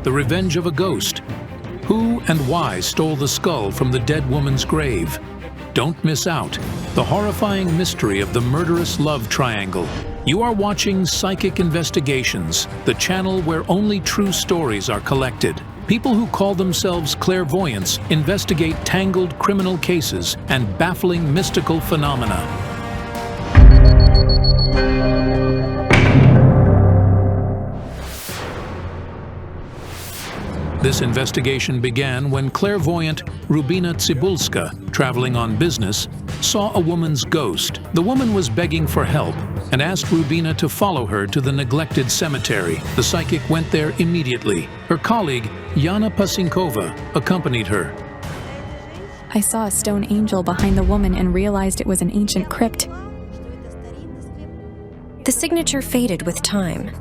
The revenge of a ghost. Who and why stole the skull from the dead woman's grave? Don't miss out. The horrifying mystery of the murderous love triangle. You are watching Psychic Investigations, the channel where only true stories are collected. People who call themselves clairvoyants investigate tangled criminal cases and baffling mystical phenomena. This investigation began when clairvoyant Rubina Cybulska, traveling on business, saw a woman's ghost. The woman was begging for help and asked Rubina to follow her to the neglected cemetery. The psychic went there immediately. Her colleague, Yana Pasinkova, accompanied her. I saw a stone angel behind the woman and realized it was an ancient crypt. The signature faded with time.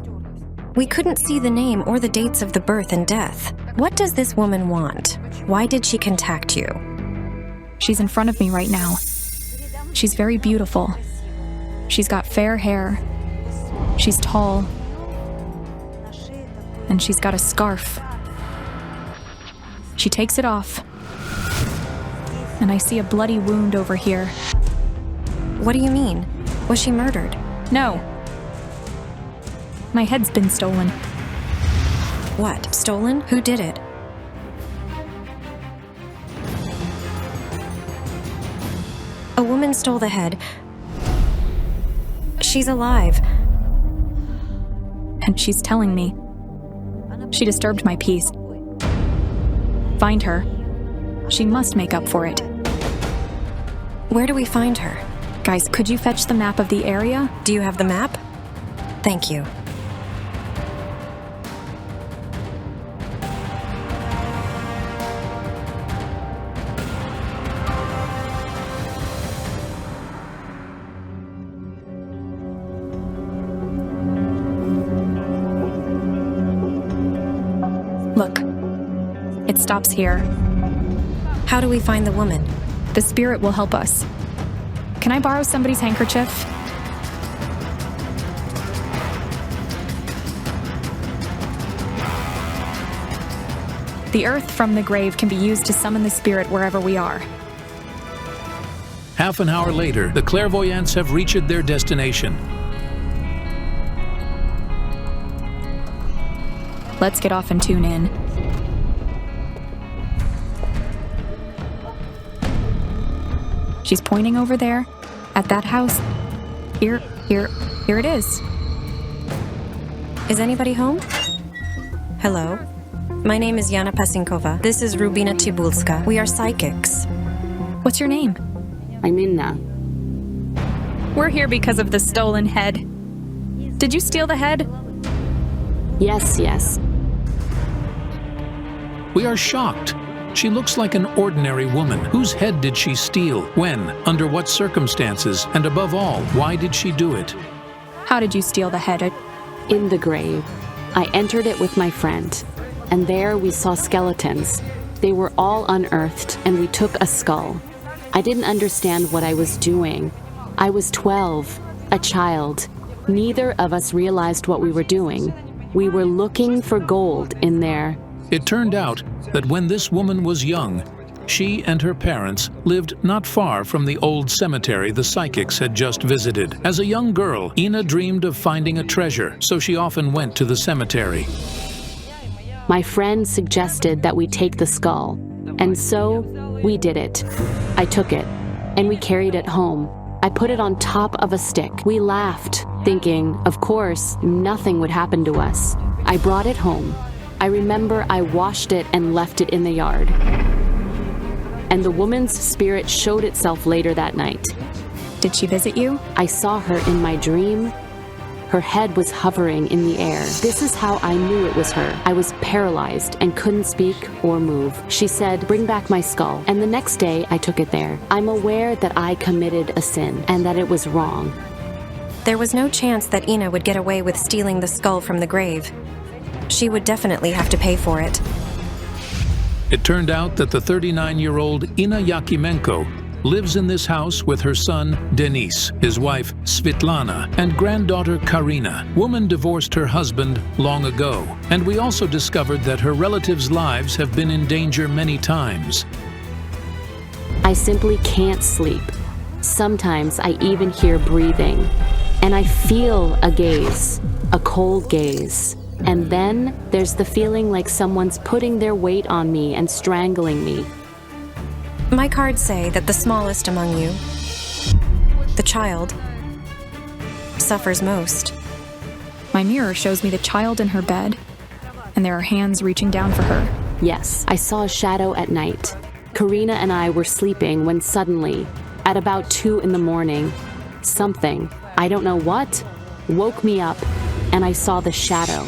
We couldn't see the name or the dates of the birth and death. What does this woman want? Why did she contact you? She's in front of me right now. She's very beautiful. She's got fair hair. She's tall. And she's got a scarf. She takes it off. And I see a bloody wound over here. What do you mean? Was she murdered? No. My head's been stolen. What? Stolen? Who did it? A woman stole the head. She's alive. And she's telling me. She disturbed my peace. Find her. She must make up for it. Where do we find her? Guys, could you fetch the map of the area? Do you have the map? Thank you. Look, it stops here. How do we find the woman? The spirit will help us. Can I borrow somebody's handkerchief? The earth from the grave can be used to summon the spirit wherever we are. Half an hour later, the clairvoyants have reached their destination. Let's get off and tune in. She's pointing over there, at that house. Here it is. Is anybody home? Hello? My name is Yana Pasinkova. This is Rubina Cybulska. We are psychics. What's your name? I'm Inna. We're here because of the stolen head. Did you steal the head? Yes. We are shocked. She looks like an ordinary woman. Whose head did she steal? When? Under what circumstances? And above all, why did she do it? How did you steal the head? In the grave. I entered it with my friend, and there we saw skeletons. They were all unearthed, and we took a skull. I didn't understand what I was doing. I was 12, a child. Neither of us realized what we were doing. We were looking for gold in there. It turned out that when this woman was young, she and her parents lived not far from the old cemetery the psychics had just visited. As a young girl, Ina dreamed of finding a treasure, so she often went to the cemetery. My friend suggested that we take the skull, and so we did it. I took it, and we carried it home. I put it on top of a stick. We laughed, thinking, of course, nothing would happen to us. I brought it home. I remember I washed it and left it in the yard. And the woman's spirit showed itself later that night. Did she visit you? I saw her in my dream. Her head was hovering in the air. This is how I knew it was her. I was paralyzed and couldn't speak or move. She said, "Bring back my skull." And the next day, I took it there. I'm aware that I committed a sin and that it was wrong. There was no chance that Ina would get away with stealing the skull from the grave. She would definitely have to pay for it. It turned out that the 39-year-old Ina Yakimenko lives in this house with her son, Denis, his wife, Svetlana, and granddaughter, Karina. Woman divorced her husband long ago, and we also discovered that her relatives' lives have been in danger many times. I simply can't sleep. Sometimes I even hear breathing, and I feel a gaze, a cold gaze. And then there's the feeling like someone's putting their weight on me and strangling me. My cards say that the smallest among you, the child, suffers most. My mirror shows me the child in her bed, and there are hands reaching down for her. Yes, I saw a shadow at night. Karina and I were sleeping when suddenly, at about 2 a.m, something, I don't know what, woke me up, and I saw the shadow.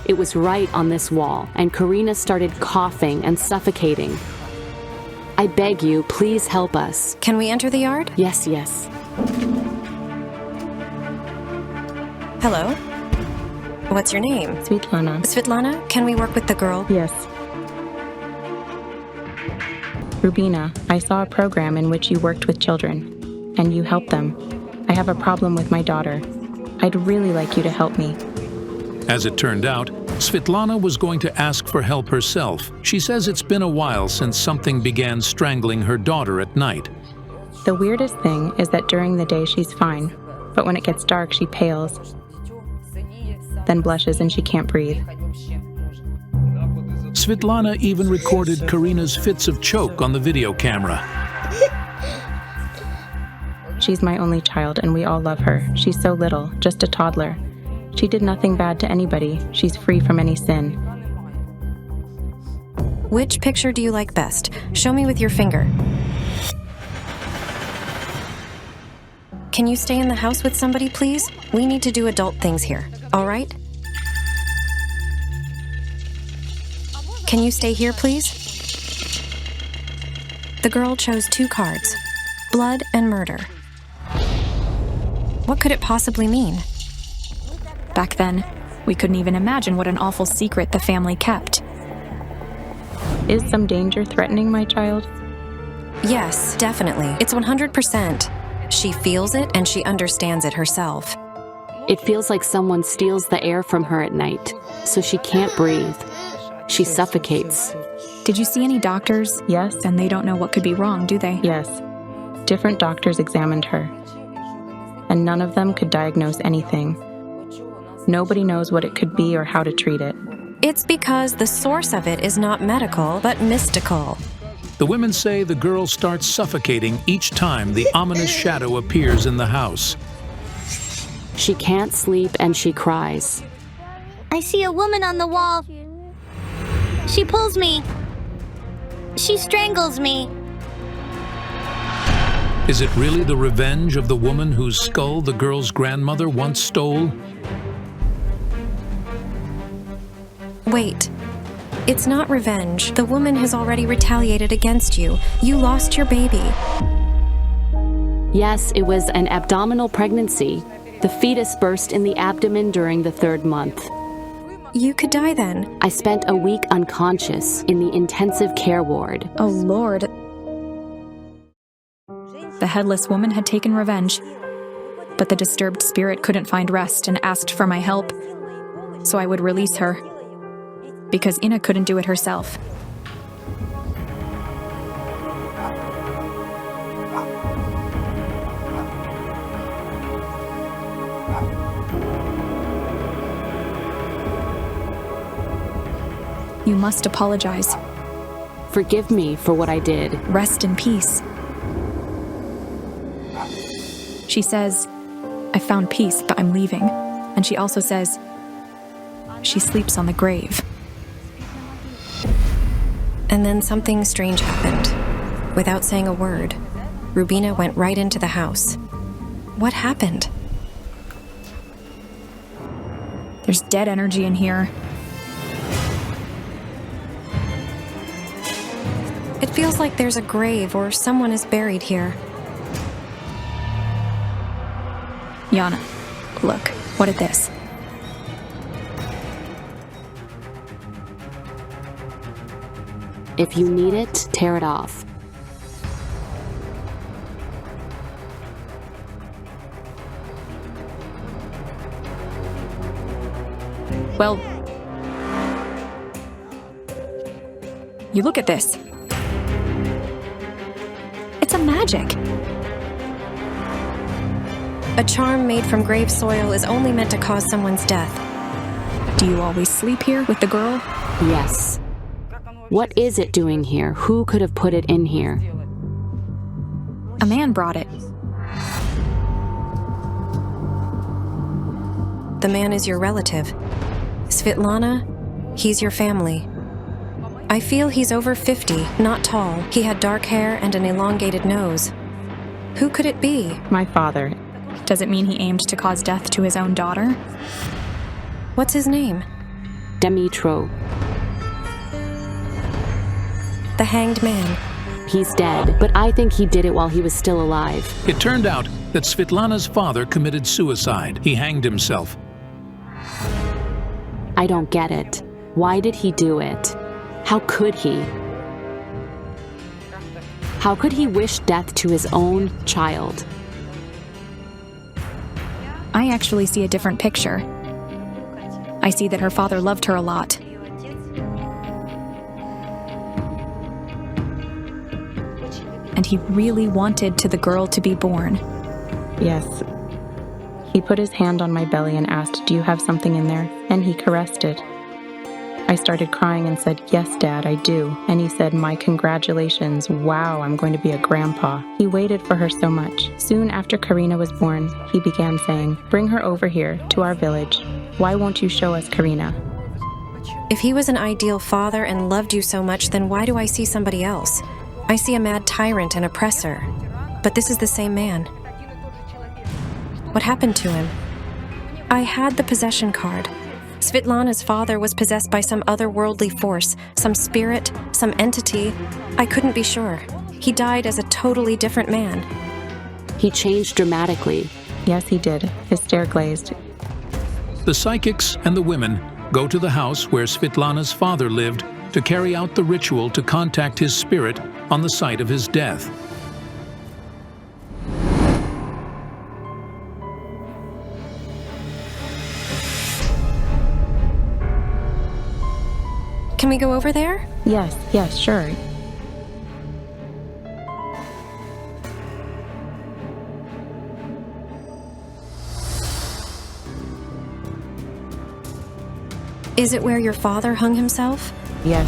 It was right on this wall, and Karina started coughing and suffocating. I beg you, please help us. Can we enter the yard? Yes, yes. Hello? What's your name? Svetlana. Svetlana, can we work with the girl? Yes. Rubina, I saw a program in which you worked with children, and you helped them. I have a problem with my daughter. I'd really like you to help me. As it turned out, Svetlana was going to ask for help herself. She says it's been a while since something began strangling her daughter at night. The weirdest thing is that during the day she's fine, but when it gets dark she pales, then blushes and she can't breathe. Svetlana even recorded Karina's fits of choke on the video camera. She's my only child and we all love her. She's so little, just a toddler. She did nothing bad to anybody. She's free from any sin. Which picture do you like best? Show me with your finger. Can you stay in the house with somebody, please? We need to do adult things here, all right? Can you stay here, please? The girl chose 2 cards, blood and murder. What could it possibly mean? Back then, we couldn't even imagine what an awful secret the family kept. Is some danger threatening my child? Yes, definitely. It's 100%. She feels it and she understands it herself. It feels like someone steals the air from her at night, so she can't breathe. She suffocates. Did you see any doctors? Yes. And they don't know what could be wrong, do they? Yes. Different doctors examined her, and none of them could diagnose anything. Nobody knows what it could be or how to treat it. It's because the source of it is not medical, but mystical. The women say the girl starts suffocating each time the ominous shadow appears in the house. She can't sleep and she cries. I see a woman on the wall. She pulls me. She strangles me. Is it really the revenge of the woman whose skull the girl's grandmother once stole? Wait. It's not revenge. The woman has already retaliated against you. You lost your baby. Yes, it was an abdominal pregnancy. The fetus burst in the abdomen during the 3rd month. You could die then. I spent a week unconscious in the intensive care ward. Oh, Lord. The headless woman had taken revenge, but the disturbed spirit couldn't find rest and asked for my help, so I would release her, because Ina couldn't do it herself. You must apologize. Forgive me for what I did. Rest in peace. She says, I found peace, but I'm leaving. And she also says, she sleeps on the grave. And then something strange happened. Without saying a word, Rubina went right into the house. What happened? There's dead energy in here. It feels like there's a grave or someone is buried here. Yana, look, what at this? If you need it, tear it off. Well, you look at this. It's a magic. A charm made from grave soil is only meant to cause someone's death. Do you always sleep here with the girl? Yes. What is it doing here? Who could have put it in here? A man brought it. The man is your relative. Svetlana, he's your family. I feel he's over 50, not tall. He had dark hair and an elongated nose. Who could it be? My father. Does it mean he aimed to cause death to his own daughter? What's his name? Dimitro. The hanged man. He's dead, but I think he did it while he was still alive. It turned out that Svetlana's father committed suicide. He hanged himself. I don't get it. Why did he do it? How could he? How could he wish death to his own child? I actually see a different picture. I see that her father loved her a lot. And he really wanted the girl to be born. Yes. He put his hand on my belly and asked, "Do you have something in there?" And he caressed it. I started crying and said, "Yes, Dad, I do." And he said, "My congratulations. Wow, I'm going to be a grandpa." He waited for her so much. Soon after Karina was born, he began saying, "Bring her over here, to our village. Why won't you show us Karina?" If he was an ideal father and loved you so much, then why do I see somebody else? I see a mad tyrant and oppressor. But this is the same man. What happened to him? I had the possession card. Svetlana's father was possessed by some otherworldly force, some spirit, some entity. I couldn't be sure. He died as a totally different man. He changed dramatically. Yes, he did. His stare glazed. The psychics and the women go to the house where Svetlana's father lived to carry out the ritual to contact his spirit on the site of his death. Can we go over there? Yes, sure. Is it where your father hung himself? Yes.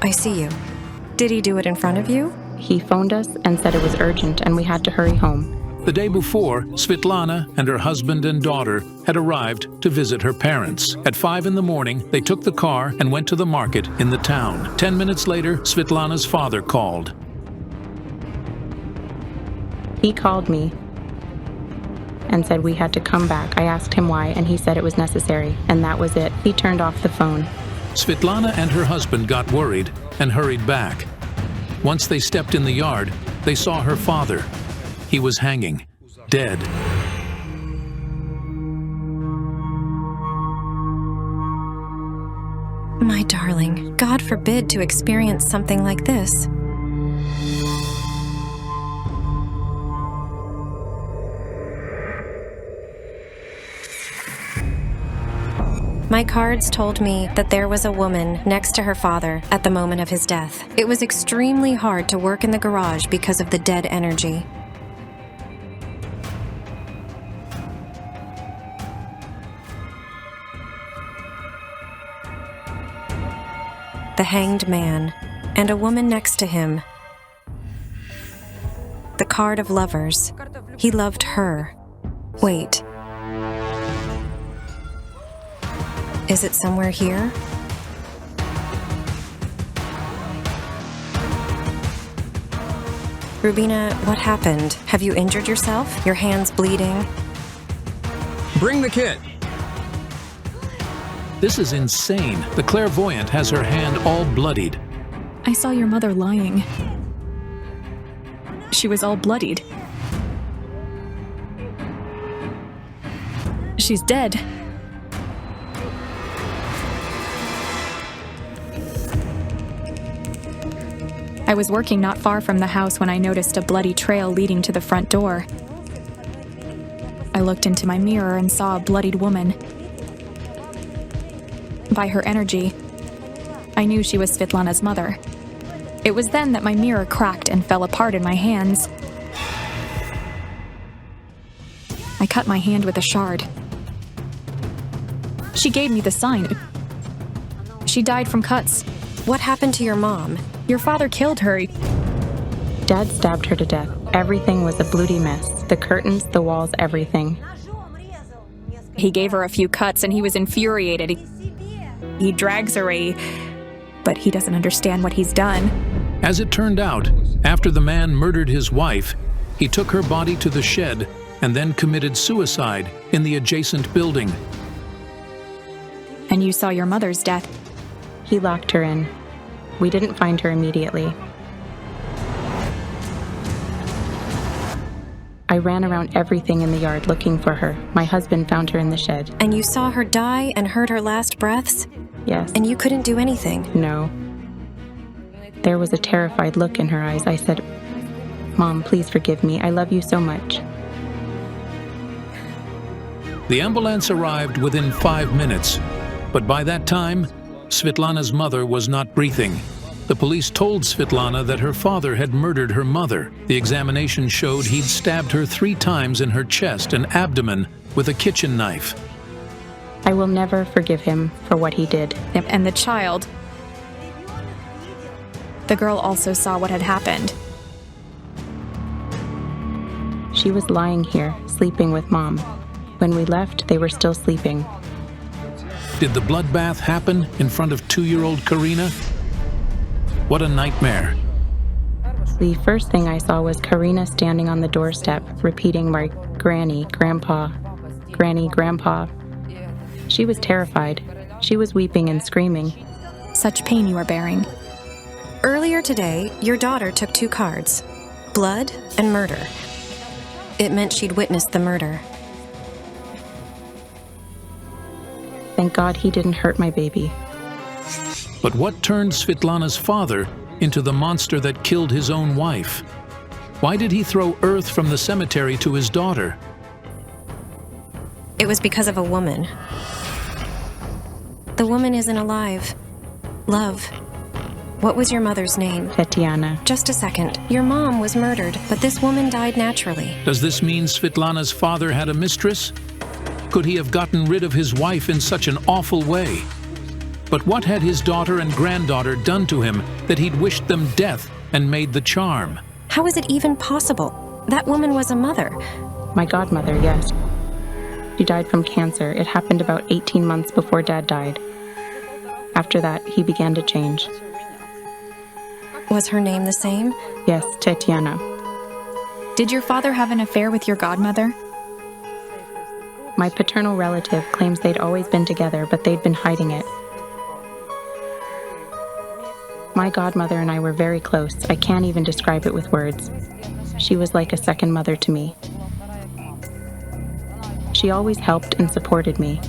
I see you. Did he do it in front of you? He phoned us and said it was urgent and we had to hurry home. The day before, Svetlana and her husband and daughter had arrived to visit her parents. At 5 in the morning, they took the car and went to the market in the town. 10 minutes later, Svetlana's father called. He called me and said we had to come back. I asked him why, and he said it was necessary, and that was it. He turned off the phone. Svetlana and her husband got worried and hurried back. Once they stepped in the yard, they saw her father. He was hanging, dead. My darling, God forbid to experience something like this. My cards told me that there was a woman next to her father at the moment of his death. It was extremely hard to work in the garage because of the dead energy. The hanged man, and a woman next to him. The card of lovers. He loved her. Wait. Is it somewhere here? Rubina, what happened? Have you injured yourself? Your hand's bleeding? Bring the kit. This is insane. The clairvoyant has her hand all bloodied. I saw your mother lying. She was all bloodied. She's dead. I was working not far from the house when I noticed a bloody trail leading to the front door. I looked into my mirror and saw a bloodied woman. By her energy, I knew she was Svetlana's mother. It was then that my mirror cracked and fell apart in my hands. I cut my hand with a shard. She gave me the sign. She died from cuts. What happened to your mom? Your father killed her. Dad stabbed her to death. Everything was a bloody mess. The curtains, the walls, everything. He gave her a few cuts and he was infuriated. He drags her but he doesn't understand what he's done. As it turned out, after the man murdered his wife, he took her body to the shed and then committed suicide in the adjacent building. And you saw your mother's death. He locked her in. We didn't find her immediately. I ran around everything in the yard looking for her. My husband found her in the shed. And you saw her die and heard her last breaths? Yes. And you couldn't do anything? No. There was a terrified look in her eyes. I said, "Mom, please forgive me. I love you so much." The ambulance arrived within 5 minutes, but by that time, Svetlana's mother was not breathing. The police told Svetlana that her father had murdered her mother. The examination showed he'd stabbed her 3 times in her chest and abdomen with a kitchen knife. I will never forgive him for what he did. And the child. The girl also saw what had happened. She was lying here, sleeping with Mom. When we left, they were still sleeping. Did the bloodbath happen in front of 2-year-old Karina? What a nightmare. The first thing I saw was Karina standing on the doorstep, repeating my granny, grandpa, granny, grandpa. She was terrified. She was weeping and screaming. Such pain you are bearing. Earlier today, your daughter took 2 cards, blood and murder. It meant she'd witnessed the murder. Thank God he didn't hurt my baby. But what turned Svetlana's father into the monster that killed his own wife? Why did he throw earth from the cemetery to his daughter? It was because of a woman. The woman isn't alive. Love. What was your mother's name? Tatiana. Just a second. Your mom was murdered, but this woman died naturally. Does this mean Svetlana's father had a mistress? Could he have gotten rid of his wife in such an awful way? But what had his daughter and granddaughter done to him that he'd wished them death and made the charm? How is it even possible? That woman was a mother. My godmother, yes. She died from cancer. It happened about 18 months before Dad died. After that, he began to change. Was her name the same? Yes, Tatiana. Did your father have an affair with your godmother? My paternal relative claims they'd always been together, but they'd been hiding it. My godmother and I were very close. I can't even describe it with words. She was like a second mother to me. She always helped and supported me.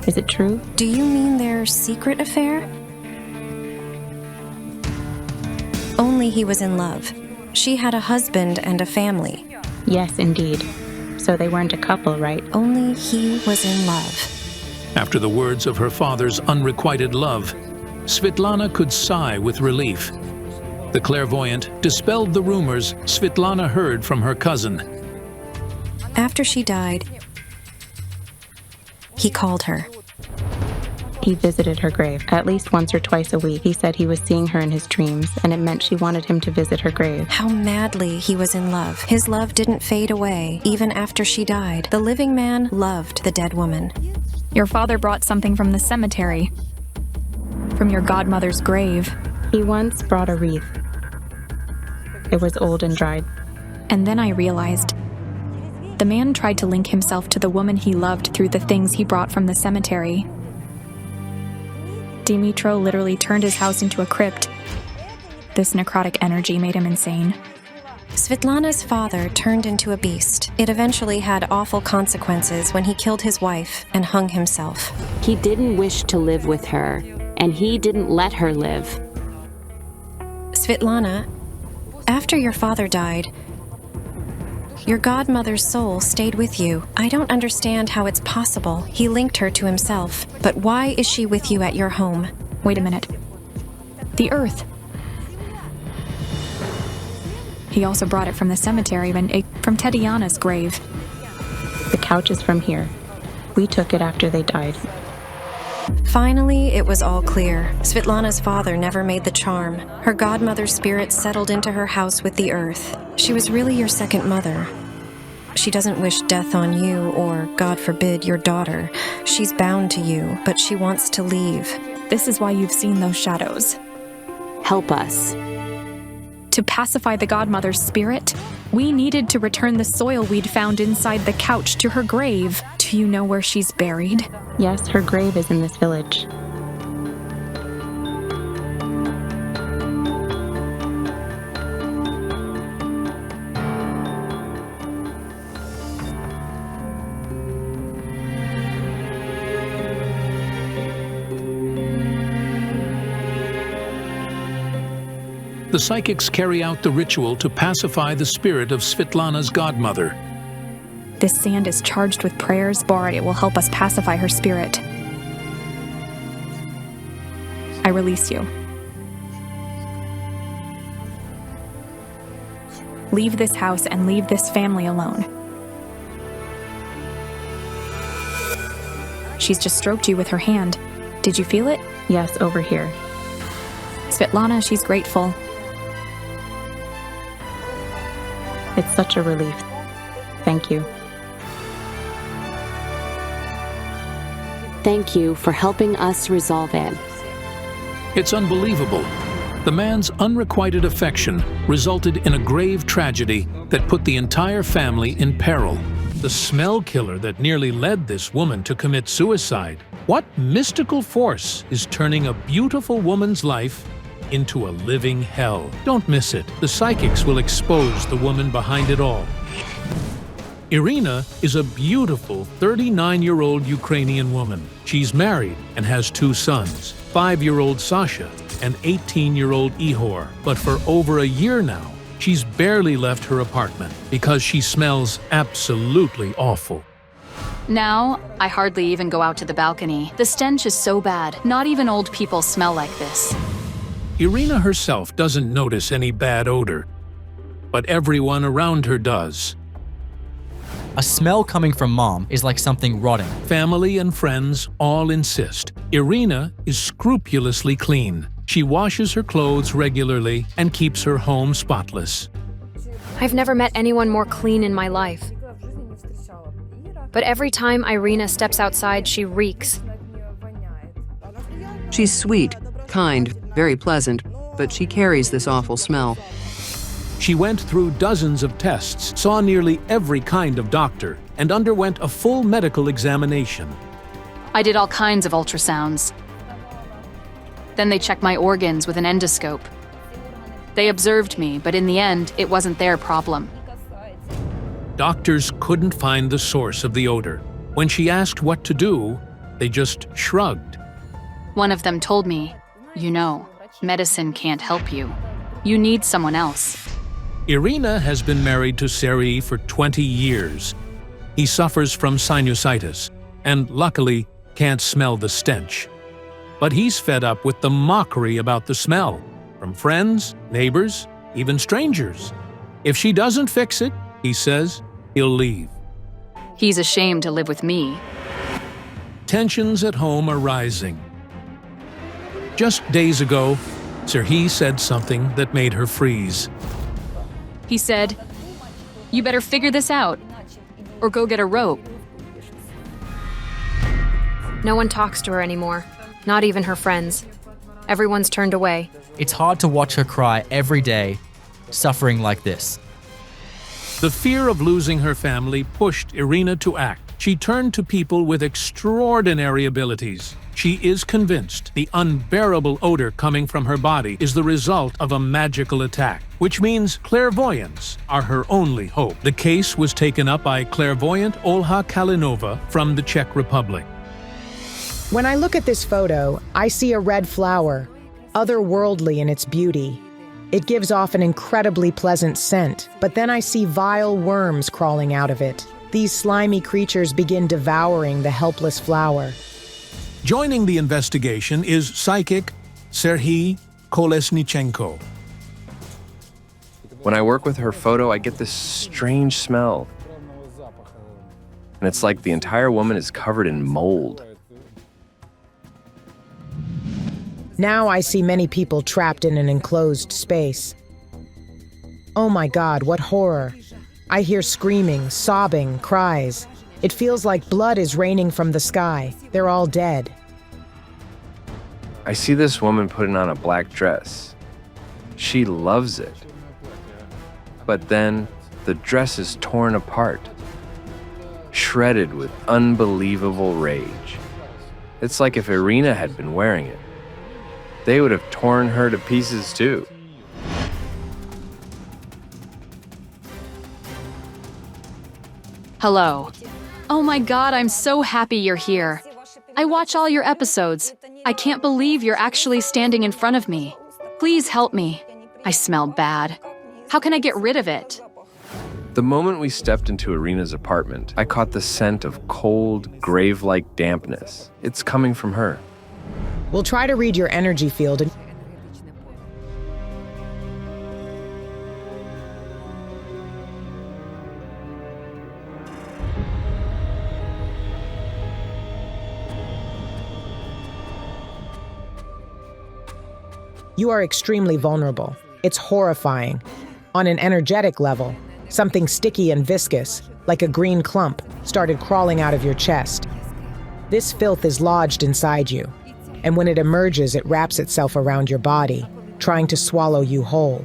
Is it true? Do you mean their secret affair? Only he was in love. She had a husband and a family. Yes, indeed. So they weren't a couple, right? Only he was in love. After the words of her father's unrequited love, Svetlana could sigh with relief. The clairvoyant dispelled the rumors Svetlana heard from her cousin. After she died, he called her. He visited her grave at least once or twice a week. He said he was seeing her in his dreams, and it meant she wanted him to visit her grave. How madly he was in love. His love didn't fade away, even after she died. The living man loved the dead woman. Your father brought something from the cemetery. From your godmother's grave. He once brought a wreath. It was old and dried. And then I realized the man tried to link himself to the woman he loved through the things he brought from the cemetery. Dimitro literally turned his house into a crypt. This necrotic energy made him insane. Svetlana's father turned into a beast. It eventually had awful consequences when he killed his wife and hung himself. He didn't wish to live with her, and he didn't let her live. Svetlana, after your father died, your godmother's soul stayed with you. I don't understand how it's possible. He linked her to himself. But why is she with you at your home? Wait a minute. The earth. He also brought it from the cemetery from Tatiana's grave. The couch is from here. We took it after they died. Finally, it was all clear. Svetlana's father never made the charm. Her godmother's spirit settled into her house with the earth. She was really your second mother. She doesn't wish death on you or, God forbid, your daughter. She's bound to you, but she wants to leave. This is why you've seen those shadows. Help us. To pacify the godmother's spirit, we needed to return the soil we'd found inside the couch to her grave. Do you know where she's buried? Yes, her grave is in this village. The psychics carry out the ritual to pacify the spirit of Svetlana's godmother. This sand is charged with prayers. Bard, it will help us pacify her spirit. I release you. Leave this house and leave this family alone. She's just stroked you with her hand. Did you feel it? Yes, over here. Svetlana, she's grateful. It's such a relief. Thank you. Thank you for helping us resolve it. It's unbelievable. The man's unrequited affection resulted in a grave tragedy that put the entire family in peril. The smell killer that nearly led this woman to commit suicide. What mystical force is turning a beautiful woman's life into a living hell? Don't miss it. The psychics will expose the woman behind it all. Irina is a beautiful 39-year-old Ukrainian woman. She's married and has 2 sons, 5-year-old Sasha and 18-year-old Ihor. But for over a year now, she's barely left her apartment because she smells absolutely awful. Now, I hardly even go out to the balcony. The stench is so bad. Not even old people smell like this. Irina herself doesn't notice any bad odor, but everyone around her does. A smell coming from Mom is like something rotting. Family and friends all insist. Irina is scrupulously clean. She washes her clothes regularly and keeps her home spotless. I've never met anyone more clean in my life. But every time Irina steps outside, she reeks. She's sweet, kind, very pleasant, but she carries this awful smell. She went through dozens of tests, saw nearly every kind of doctor, and underwent a full medical examination. I did all kinds of ultrasounds. Then they checked my organs with an endoscope. They observed me, but in the end, it wasn't their problem. Doctors couldn't find the source of the odor. When she asked what to do, they just shrugged. One of them told me, "You know, medicine can't help you. You need someone else." Irina has been married to Seri for 20 years. He suffers from sinusitis and luckily can't smell the stench. But he's fed up with the mockery about the smell from friends, neighbors, even strangers. If she doesn't fix it, he says, he'll leave. He's ashamed to live with me. Tensions at home are rising. Just days ago, Serhiy said something that made her freeze. He said, "You better figure this out, or go get a rope." No one talks to her anymore, not even her friends. Everyone's turned away. It's hard to watch her cry every day, suffering like this. The fear of losing her family pushed Irina to act. She turned to people with extraordinary abilities. She is convinced the unbearable odor coming from her body is the result of a magical attack, which means clairvoyants are her only hope. The case was taken up by clairvoyant Olha Kalinova from the Czech Republic. When I look at this photo, I see a red flower, otherworldly in its beauty. It gives off an incredibly pleasant scent, but then I see vile worms crawling out of it. These slimy creatures begin devouring the helpless flower. Joining the investigation is psychic Serhiy Kolesnichenko. When I work with her photo, I get this strange smell. And it's like the entire woman is covered in mold. Now I see many people trapped in an enclosed space. Oh my God, what horror. I hear screaming, sobbing, cries. It feels like blood is raining from the sky. They're all dead. I see this woman putting on a black dress. She loves it. But then the dress is torn apart, shredded with unbelievable rage. It's like if Irina had been wearing it, they would have torn her to pieces too. Hello. Oh my God, I'm so happy you're here. I watch all your episodes. I can't believe you're actually standing in front of me. Please help me. I smell bad. How can I get rid of it? The moment we stepped into Irina's apartment, I caught the scent of cold, grave-like dampness. It's coming from her. We'll try to read your energy field and you are extremely vulnerable. It's horrifying. On an energetic level, something sticky and viscous, like a green clump, started crawling out of your chest. This filth is lodged inside you, and when it emerges, it wraps itself around your body, trying to swallow you whole.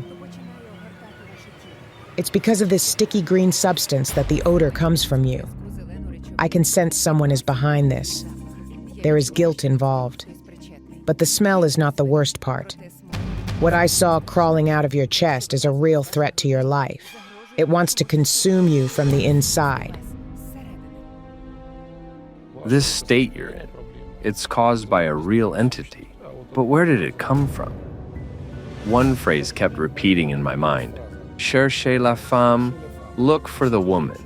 It's because of this sticky green substance that the odor comes from you. I can sense someone is behind this. There is guilt involved. But the smell is not the worst part. What I saw crawling out of your chest is a real threat to your life. It wants to consume you from the inside. This state you're in, it's caused by a real entity. But where did it come from? One phrase kept repeating in my mind. Cherchez la femme, look for the woman.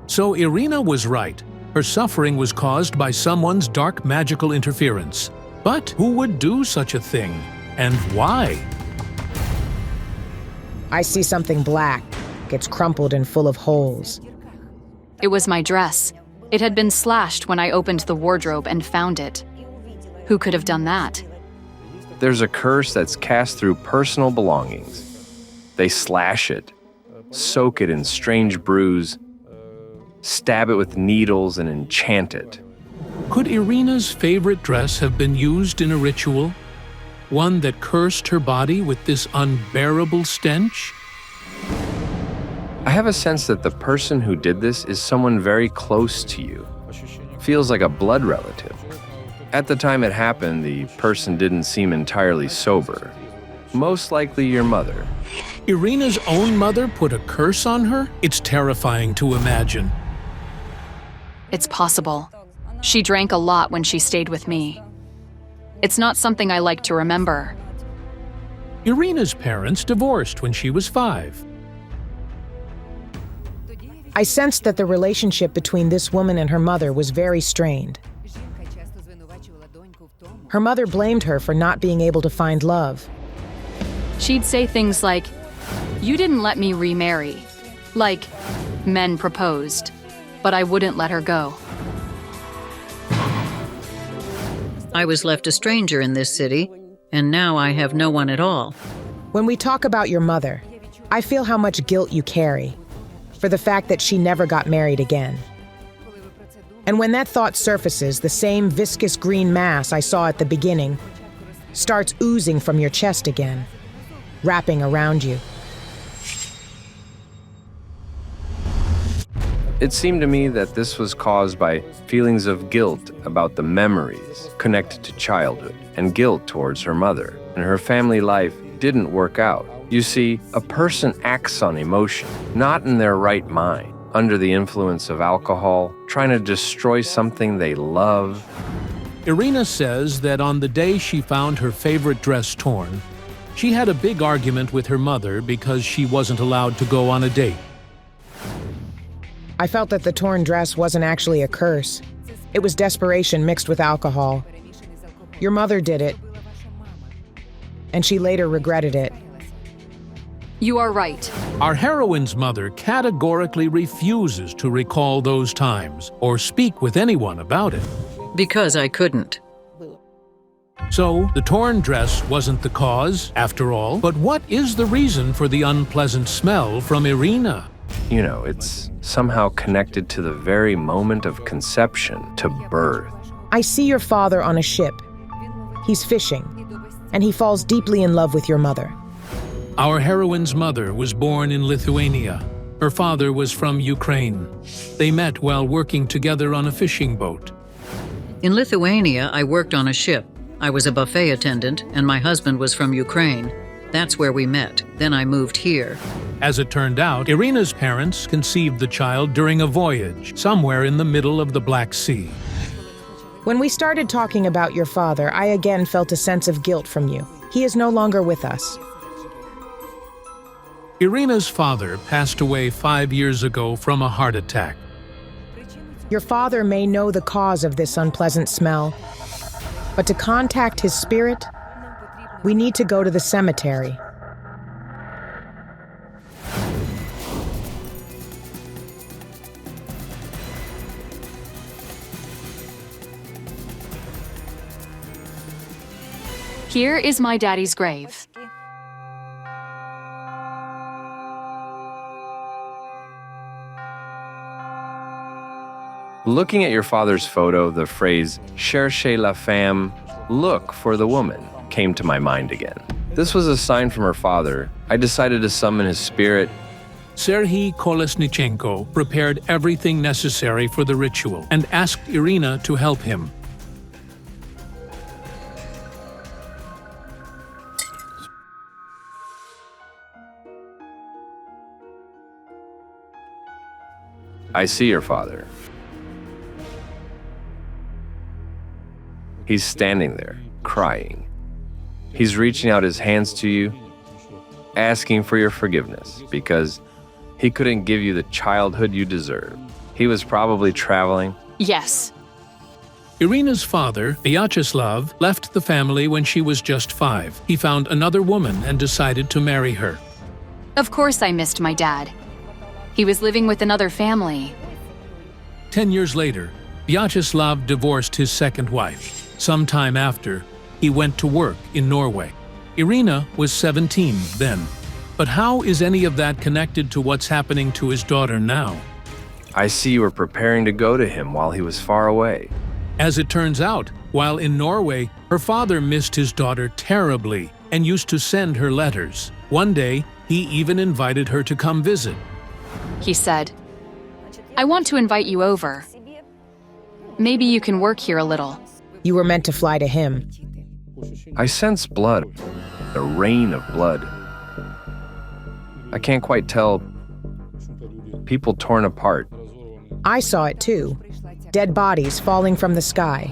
So Irina was right. Her suffering was caused by someone's dark magical interference. But who would do such a thing? And why? I see something black. It's crumpled and full of holes. It was my dress. It had been slashed when I opened the wardrobe and found it. Who could have done that? There's a curse that's cast through personal belongings. They slash it, soak it in strange brews, stab it with needles, and enchant it. Could Irina's favorite dress have been used in a ritual? One that cursed her body with this unbearable stench? I have a sense that the person who did this is someone very close to you. Feels like a blood relative. At the time it happened, the person didn't seem entirely sober. Most likely your mother. Irina's own mother put a curse on her? It's terrifying to imagine. It's possible. She drank a lot when she stayed with me. It's not something I like to remember. Irina's parents divorced when she was 5. I sensed that the relationship between this woman and her mother was very strained. Her mother blamed her for not being able to find love. She'd say things like, "You didn't let me remarry." Like, men proposed, but I wouldn't let her go. I was left a stranger in this city, and now I have no one at all. When we talk about your mother, I feel how much guilt you carry for the fact that she never got married again. And when that thought surfaces, the same viscous green mass I saw at the beginning starts oozing from your chest again, wrapping around you. It seemed to me that this was caused by feelings of guilt about the memories connected to childhood and guilt towards her mother. And her family life didn't work out. You see, a person acts on emotion, not in their right mind, under the influence of alcohol, trying to destroy something they love. Irina says that on the day she found her favorite dress torn, She had a big argument with her mother because she wasn't allowed to go on a date. I felt that the torn dress wasn't actually a curse. It was desperation mixed with alcohol. Your mother did it, and she later regretted it. You are right. Our heroine's mother categorically refuses to recall those times or speak with anyone about it. Because I couldn't. So, the torn dress wasn't the cause, after all, but what is the reason for the unpleasant smell from Irina? You know, it's somehow connected to the very moment of conception, to birth. I see your father on a ship. He's fishing, and he falls deeply in love with your mother. Our heroine's mother was born in Lithuania. Her father was from Ukraine. They met while working together on a fishing boat. In Lithuania, I worked on a ship. I was a buffet attendant, and my husband was from Ukraine. That's where we met. Then I moved here. As it turned out, Irina's parents conceived the child during a voyage, somewhere in the middle of the Black Sea. When we started talking about your father, I again felt a sense of guilt from you. He is no longer with us. Irina's father passed away 5 years ago from a heart attack. Your father may know the cause of this unpleasant smell, but to contact his spirit, we need to go to the cemetery. Here is my daddy's grave. Looking at your father's photo, the phrase, cherchez la femme, look for the woman, came to my mind again. This was a sign from her father. I decided to summon his spirit. Serhiy Kolesnichenko prepared everything necessary for the ritual and asked Irina to help him. I see your father. He's standing there, crying. He's reaching out his hands to you, asking for your forgiveness because he couldn't give you the childhood you deserve. He was probably traveling. Yes. Irina's father, Vyacheslav, left the family when she was just 5. He found another woman and decided to marry her. Of course I missed my dad. He was living with another family. 10 years later, Vyacheslav divorced his second wife. Sometime after, he went to work in Norway. Irina was 17 then. But how is any of that connected to what's happening to his daughter now? I see you were preparing to go to him while he was far away. As it turns out, while in Norway, her father missed his daughter terribly and used to send her letters. One day, he even invited her to come visit. He said, I want to invite you over. Maybe you can work here a little. You were meant to fly to him. I sense blood, a rain of blood. I can't quite tell. People torn apart. I saw it too. Dead bodies falling from the sky.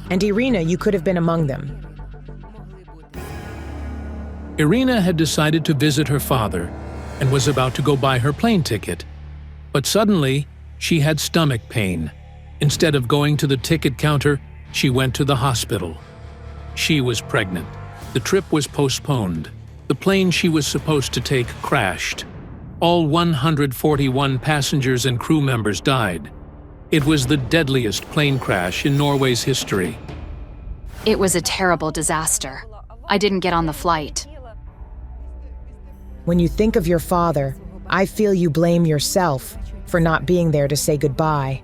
And Irina, you could have been among them. Irina had decided to visit her father and was about to go buy her plane ticket. But suddenly, she had stomach pain. Instead of going to the ticket counter, she went to the hospital. She was pregnant. The trip was postponed. The plane she was supposed to take crashed. All 141 passengers and crew members died. It was the deadliest plane crash in Norway's history. It was a terrible disaster. I didn't get on the flight. When you think of your father, I feel you blame yourself for not being there to say goodbye.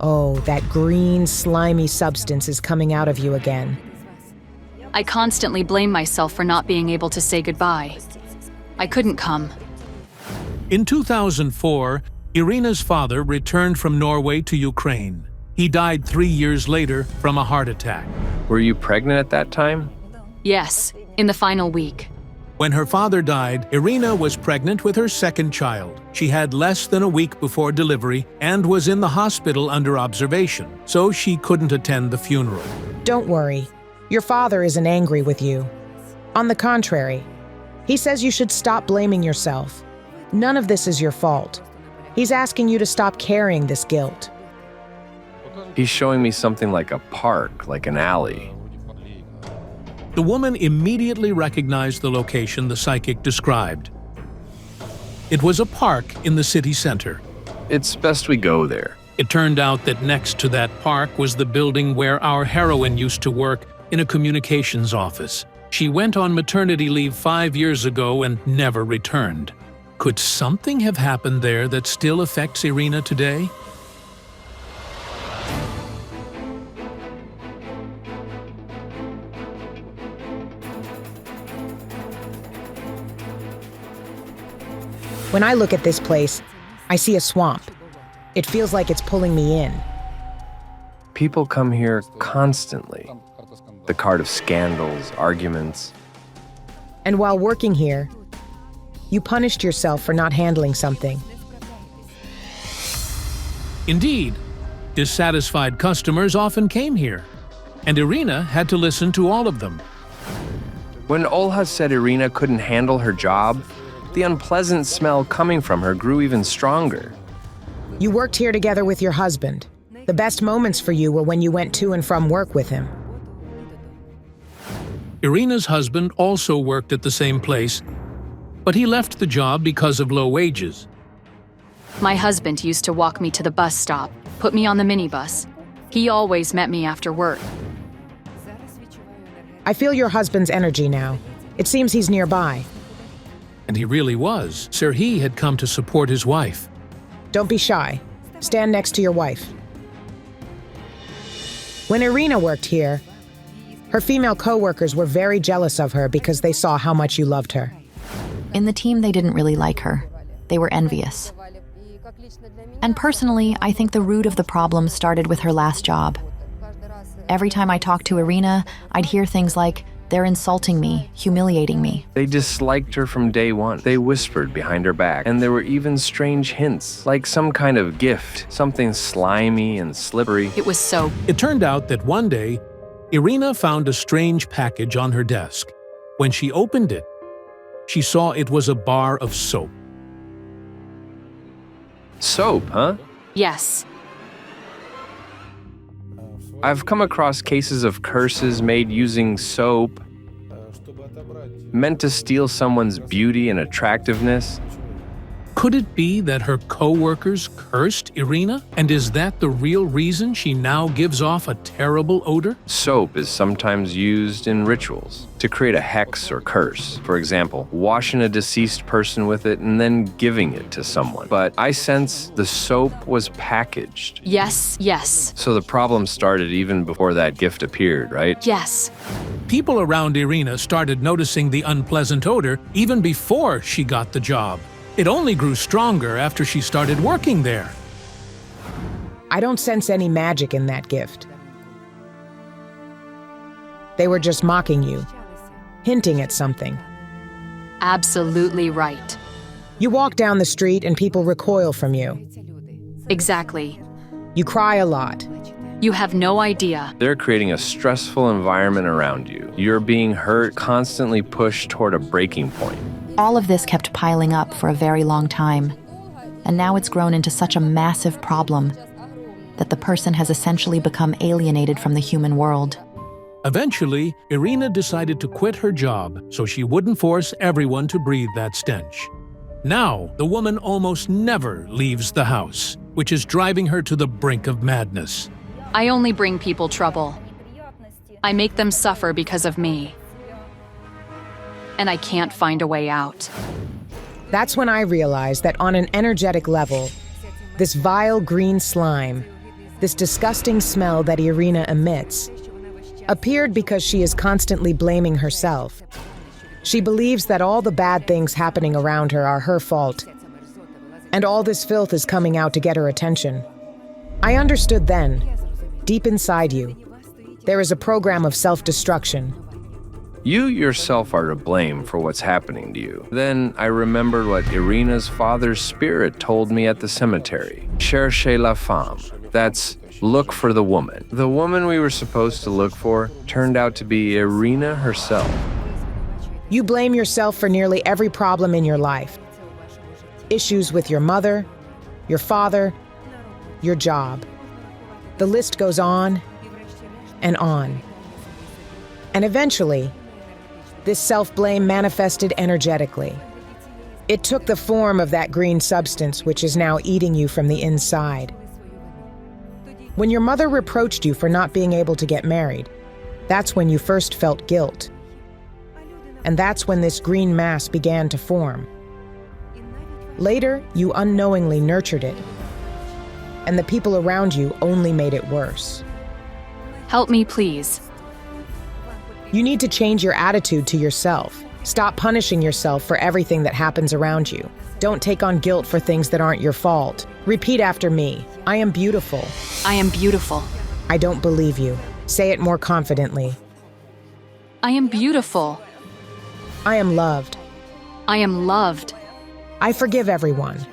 Oh, that green, slimy substance is coming out of you again. I constantly blame myself for not being able to say goodbye. I couldn't come. In 2004, Irina's father returned from Norway to Ukraine. He died 3 years later from a heart attack. Were you pregnant at that time? Yes, in the final week. When her father died, Irina was pregnant with her second child. She had less than a week before delivery and was in the hospital under observation, so she couldn't attend the funeral. Don't worry. Your father isn't angry with you. On the contrary, he says you should stop blaming yourself. None of this is your fault. He's asking you to stop carrying this guilt. He's showing me something like a park, like an alley. The woman immediately recognized the location the psychic described. It was a park in the city center. It's best we go there. It turned out that next to that park was the building where our heroine used to work in a communications office. She went on maternity leave 5 years ago and never returned. Could something have happened there that still affects Irina today? When I look at this place, I see a swamp. It feels like it's pulling me in. People come here constantly. The cart of scandals, arguments. And while working here, you punished yourself for not handling something. Indeed, dissatisfied customers often came here, and Irina had to listen to all of them. When Olha said Irina couldn't handle her job, the unpleasant smell coming from her grew even stronger. You worked here together with your husband. The best moments for you were when you went to and from work with him. Irina's husband also worked at the same place, but he left the job because of low wages. My husband used to walk me to the bus stop, put me on the minibus. He always met me after work. I feel your husband's energy now. It seems he's nearby. And he really was. Serhiy had come to support his wife. Don't be shy. Stand next to your wife. When Irina worked here, her female co-workers were very jealous of her because they saw how much you loved her. In the team, they didn't really like her. They were envious. And personally, I think the root of the problem started with her last job. Every time I talked to Irina, I'd hear things like, "They're insulting me, humiliating me." They disliked her from day one. They whispered behind her back, and there were even strange hints, like some kind of gift, something slimy and slippery. It was soap. It turned out that one day, Irina found a strange package on her desk. When she opened it, she saw it was a bar of soap. Soap, huh? Yes. I've come across cases of curses made using soap, meant to steal someone's beauty and attractiveness. Could it be that her co-workers cursed Irina? And is that the real reason she now gives off a terrible odor? Soap is sometimes used in rituals to create a hex or curse. For example, washing a deceased person with it and then giving it to someone. But I sense the soap was packaged. Yes, yes. So the problem started even before that gift appeared, right? Yes. People around Irina started noticing the unpleasant odor even before she got the job. It only grew stronger after she started working there. I don't sense any magic in that gift. They were just mocking you, hinting at something. Absolutely right. You walk down the street and people recoil from you. Exactly. You cry a lot. You have no idea. They're creating a stressful environment around you. You're being hurt, constantly pushed toward a breaking point. All of this kept piling up for a very long time, and now it's grown into such a massive problem that the person has essentially become alienated from the human world. Eventually, Irina decided to quit her job so she wouldn't force everyone to breathe that stench. Now, the woman almost never leaves the house, which is driving her to the brink of madness. I only bring people trouble. I make them suffer because of me. And I can't find a way out. That's when I realized that on an energetic level, this vile green slime, this disgusting smell that Irina emits, appeared because she is constantly blaming herself. She believes that all the bad things happening around her are her fault, and all this filth is coming out to get her attention. I understood then, deep inside you, there is a program of self-destruction. You yourself are to blame for what's happening to you. Then I remembered what Irina's father's spirit told me at the cemetery. Cherchez la femme. That's look for the woman. The woman we were supposed to look for turned out to be Irina herself. You blame yourself for nearly every problem in your life. Issues with your mother, your father, your job. The list goes on and on. And eventually, this self-blame manifested energetically. It took the form of that green substance which is now eating you from the inside. When your mother reproached you for not being able to get married, that's when you first felt guilt. And that's when this green mass began to form. Later, you unknowingly nurtured it, and the people around you only made it worse. Help me, please. You need to change your attitude to yourself. Stop punishing yourself for everything that happens around you. Don't take on guilt for things that aren't your fault. Repeat after me. I am beautiful. I am beautiful. I don't believe you. Say it more confidently. I am beautiful. I am loved. I am loved. I forgive everyone.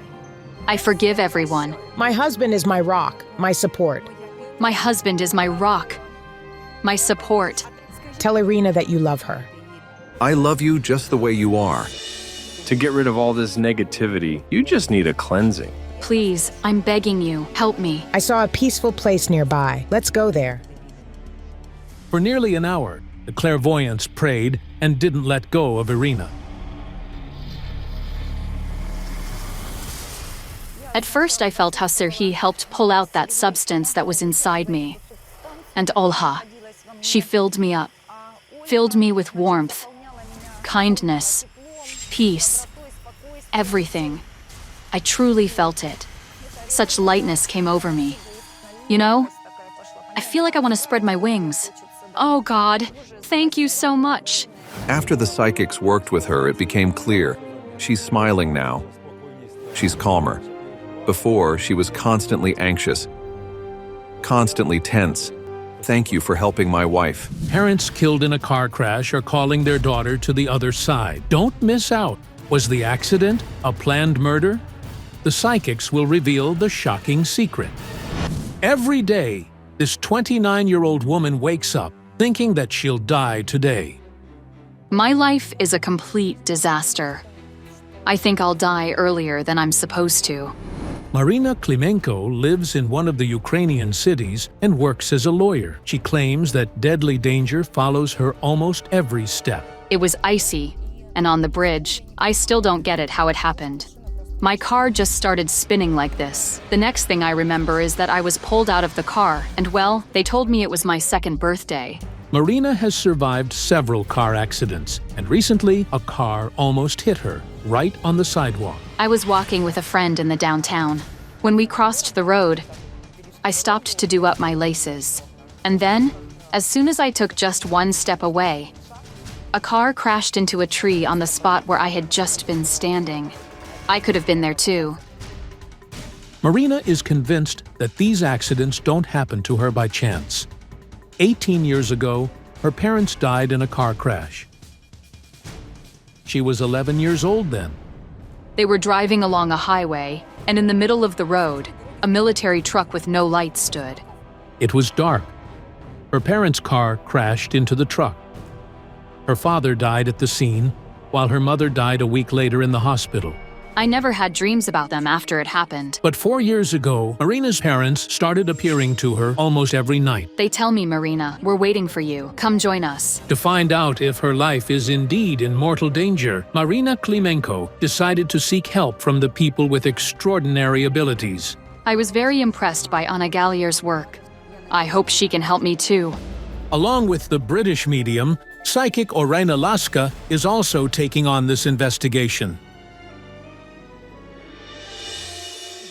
I forgive everyone. My husband is my rock, my support. My husband is my rock, my support. Tell Irina that you love her. I love you just the way you are. To get rid of all this negativity, you just need a cleansing. Please, I'm begging you, help me. I saw a peaceful place nearby. Let's go there. For nearly an hour, the clairvoyants prayed and didn't let go of Irina. At first I felt how Serhi helped pull out that substance that was inside me. And Olha, she filled me up, filled me with warmth, kindness, peace, everything. I truly felt it. Such lightness came over me. You know, I feel like I want to spread my wings. Oh God, thank you so much. After the psychics worked with her, it became clear. She's smiling now. She's calmer. Before, she was constantly anxious, constantly tense. Thank you for helping my wife. Parents killed in a car crash are calling their daughter to the other side. Don't miss out. Was the accident a planned murder? The psychics will reveal the shocking secret. Every day, this 29-year-old woman wakes up thinking that she'll die today. My life is a complete disaster. I think I'll die earlier than I'm supposed to. Marina Klimenko lives in one of the Ukrainian cities and works as a lawyer. She claims that deadly danger follows her almost every step. It was icy, and on the bridge, I still don't get it how it happened. My car just started spinning like this. The next thing I remember is that I was pulled out of the car, and well, they told me it was my second birthday. Marina has survived several car accidents, and recently a car almost hit her, right on the sidewalk. I was walking with a friend in the downtown. When we crossed the road, I stopped to do up my laces. And then, as soon as I took just one step away, a car crashed into a tree on the spot where I had just been standing. I could have been there too. Marina is convinced that these accidents don't happen to her by chance. 18 years ago, her parents died in a car crash. She was 11 years old then. They were driving along a highway, and in the middle of the road, a military truck with no lights stood. It was dark. Her parents' car crashed into the truck. Her father died at the scene, while her mother died a week later in the hospital. I never had dreams about them after it happened. But 4 years ago, Marina's parents started appearing to her almost every night. They tell me, Marina, we're waiting for you. Come join us. To find out if her life is indeed in mortal danger, Marina Klimenko decided to seek help from the people with extraordinary abilities. I was very impressed by Anna Gallier's work. I hope she can help me too. Along with the British medium, psychic Orena Laska is also taking on this investigation.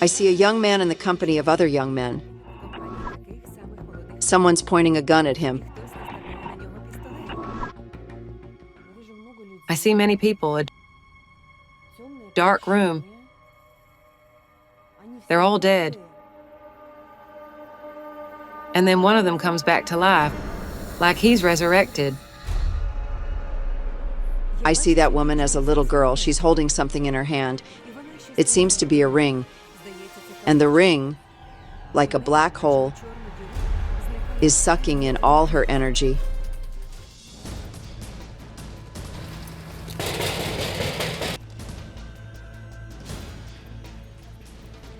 I see a young man in the company of other young men. Someone's pointing a gun at him. I see many people, a dark room. They're all dead. And then one of them comes back to life, like he's resurrected. I see that woman as a little girl. She's holding something in her hand. It seems to be a ring. And the ring, like a black hole, is sucking in all her energy.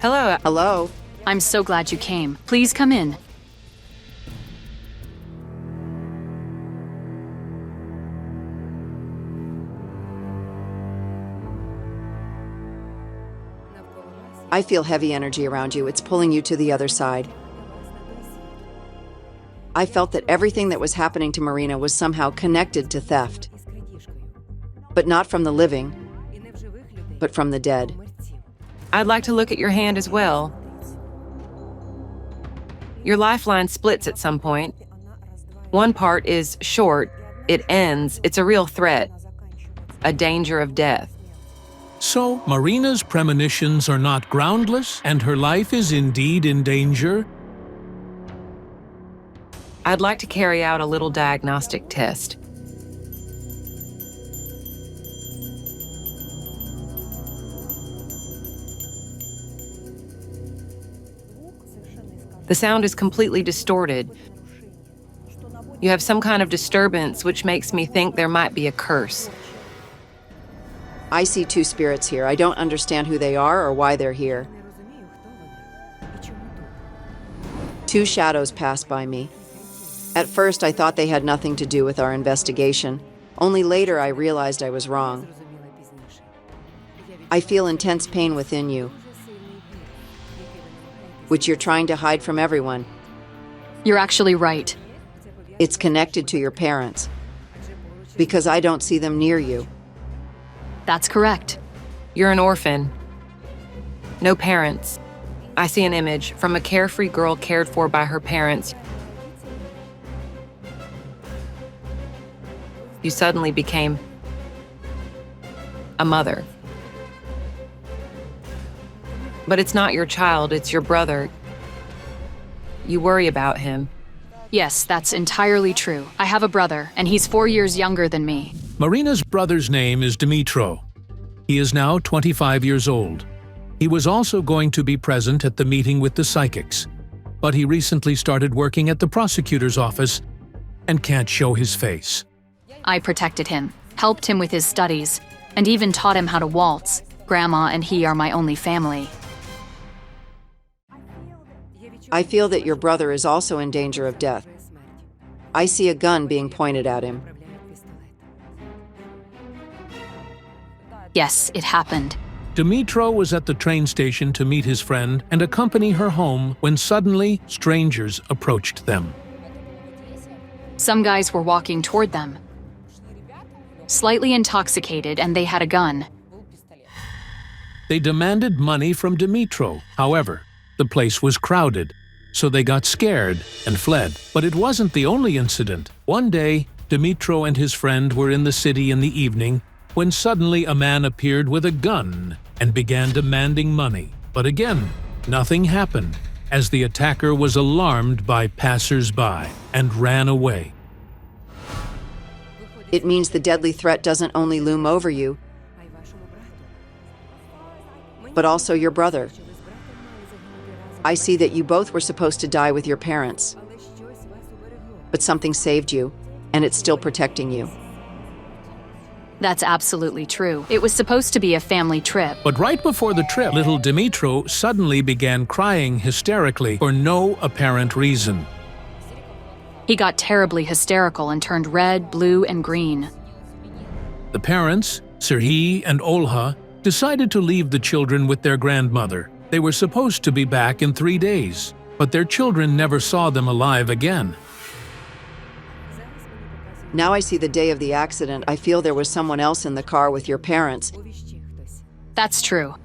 Hello. Hello. I'm so glad you came. Please come in. I feel heavy energy around you. It's pulling you to the other side. I felt that everything that was happening to Marina was somehow connected to theft. But not from the living, but from the dead. I'd like to look at your hand as well. Your lifeline splits at some point. One part is short. It ends. It's a real threat. A danger of death. So, Marina's premonitions are not groundless, and her life is indeed in danger? I'd like to carry out a little diagnostic test. The sound is completely distorted. You have some kind of disturbance, which makes me think there might be a curse. I see two spirits here. I don't understand who they are or why they're here. Two shadows pass by me. At first, I thought they had nothing to do with our investigation. Only later, I realized I was wrong. I feel intense pain within you, which you're trying to hide from everyone. You're actually right. It's connected to your parents, because I don't see them near you. That's correct. You're an orphan. No parents. I see an image from a carefree girl cared for by her parents. You suddenly became a mother. But it's not your child, it's your brother. You worry about him. Yes, that's entirely true. I have a brother, and he's 4 years younger than me. Marina's brother's name is Dimitro. He is now 25 years old. He was also going to be present at the meeting with the psychics, but he recently started working at the prosecutor's office and can't show his face. I protected him, helped him with his studies, and even taught him how to waltz. Grandma and he are my only family. I feel that your brother is also in danger of death. I see a gun being pointed at him. Yes, it happened. Dimitro was at the train station to meet his friend and accompany her home when suddenly strangers approached them. Some guys were walking toward them, slightly intoxicated, and they had a gun. They demanded money from Dimitro. However, the place was crowded, so they got scared and fled. But it wasn't the only incident. One day, Dimitro and his friend were in the city in the evening when suddenly a man appeared with a gun and began demanding money. But again, nothing happened, as the attacker was alarmed by passers-by and ran away. It means the deadly threat doesn't only loom over you, but also your brother. I see that you both were supposed to die with your parents, but something saved you, and it's still protecting you. That's absolutely true. It was supposed to be a family trip. But right before the trip, little Dimitro suddenly began crying hysterically for no apparent reason. He got terribly hysterical and turned red, blue, and green. The parents, Serhii and Olha, decided to leave the children with their grandmother. They were supposed to be back in 3 days, but their children never saw them alive again. Now I see the day of the accident. I feel there was someone else in the car with your parents. That's true.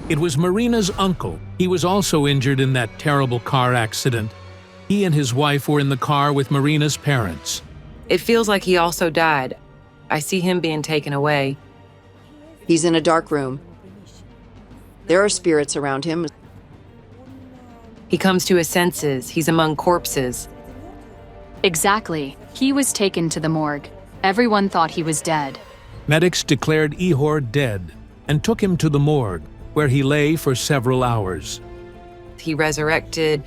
It was Marina's uncle. He was also injured in that terrible car accident. He and his wife were in the car with Marina's parents. It feels like he also died. I see him being taken away. He's in a dark room. There are spirits around him. He comes to his senses. He's among corpses. Exactly. He was taken to the morgue. Everyone thought he was dead. Medics declared Ihor dead and took him to the morgue, where he lay for several hours. He resurrected.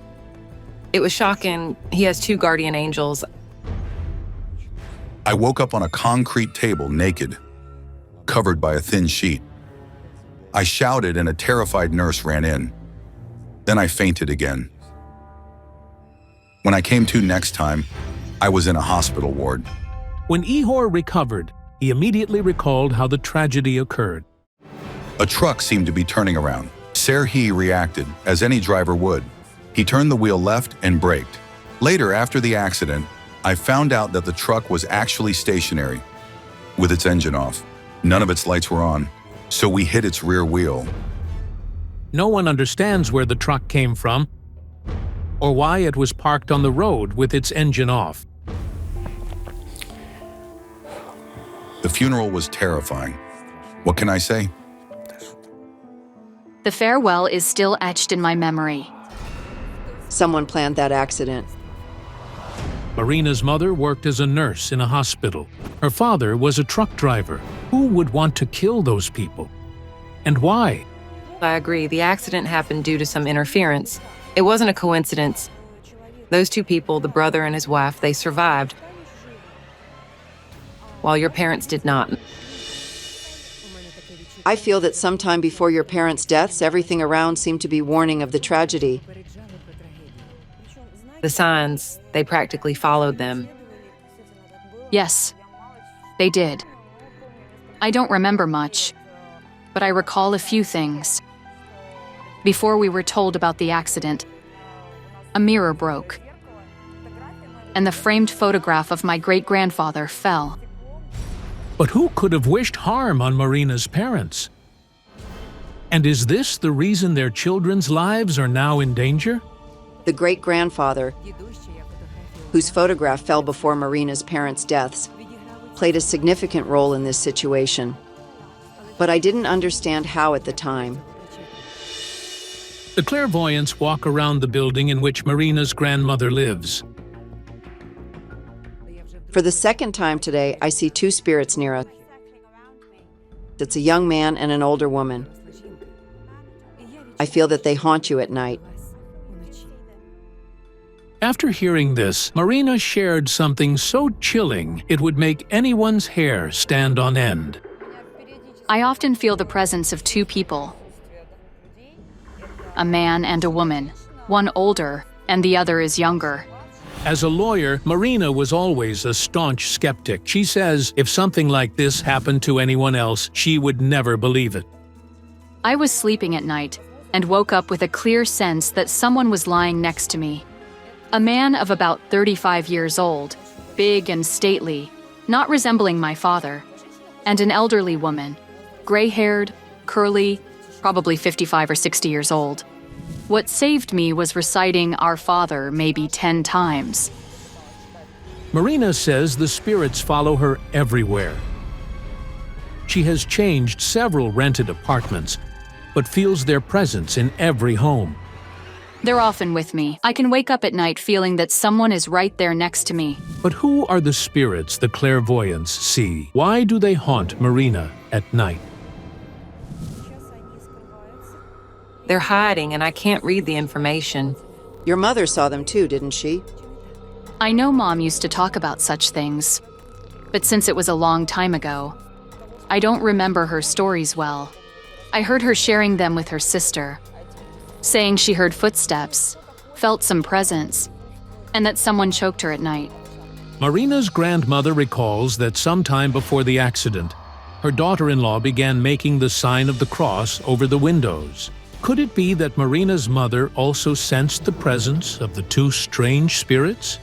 It was shocking. He has 2 guardian angels. I woke up on a concrete table, naked, covered by a thin sheet. I shouted and a terrified nurse ran in. Then I fainted again. When I came to next time, I was in a hospital ward. When Ihor recovered, he immediately recalled how the tragedy occurred. A truck seemed to be turning around. Serhi reacted, as any driver would. He turned the wheel left and braked. Later, after the accident, I found out that the truck was actually stationary, with its engine off. None of its lights were on, so we hit its rear wheel. No one understands where the truck came from or why it was parked on the road with its engine off. The funeral was terrifying. What can I say? The farewell is still etched in my memory. Someone planned that accident. Marina's mother worked as a nurse in a hospital. Her father was a truck driver. Who would want to kill those people? And why? I agree, the accident happened due to some interference. It wasn't a coincidence. Those two people, the brother and his wife, they survived, while your parents did not. I feel that sometime before your parents' deaths, everything around seemed to be warning of the tragedy. The signs, they practically followed them. Yes, they did. I don't remember much, but I recall a few things. Before we were told about the accident, a mirror broke, and the framed photograph of my great-grandfather fell. But who could have wished harm on Marina's parents? And is this the reason their children's lives are now in danger? The great-grandfather, whose photograph fell before Marina's parents' deaths, played a significant role in this situation. But I didn't understand how at the time. The clairvoyants walk around the building in which Marina's grandmother lives. For the second time today, I see two spirits near us. It's a young man and an older woman. I feel that they haunt you at night. After hearing this, Marina shared something so chilling it would make anyone's hair stand on end. I often feel the presence of two people, a man and a woman, one older and the other is younger. As a lawyer, Marina was always a staunch skeptic. She says if something like this happened to anyone else, she would never believe it. I was sleeping at night and woke up with a clear sense that someone was lying next to me. A man of about 35 years old, big and stately, not resembling my father, and an elderly woman, gray-haired, curly, probably 55 or 60 years old. What saved me was reciting Our Father maybe 10 times. Marina says the spirits follow her everywhere. She has changed several rented apartments, but feels their presence in every home. They're often with me. I can wake up at night feeling that someone is right there next to me. But who are the spirits the clairvoyants see? Why do they haunt Marina at night? They're hiding, and I can't read the information. Your mother saw them too, didn't she? I know Mom used to talk about such things, but since it was a long time ago, I don't remember her stories well. I heard her sharing them with her sister, saying she heard footsteps, felt some presence, and that someone choked her at night. Marina's grandmother recalls that sometime before the accident, her daughter-in-law began making the sign of the cross over the windows. Could it be that Marina's mother also sensed the presence of the two strange spirits?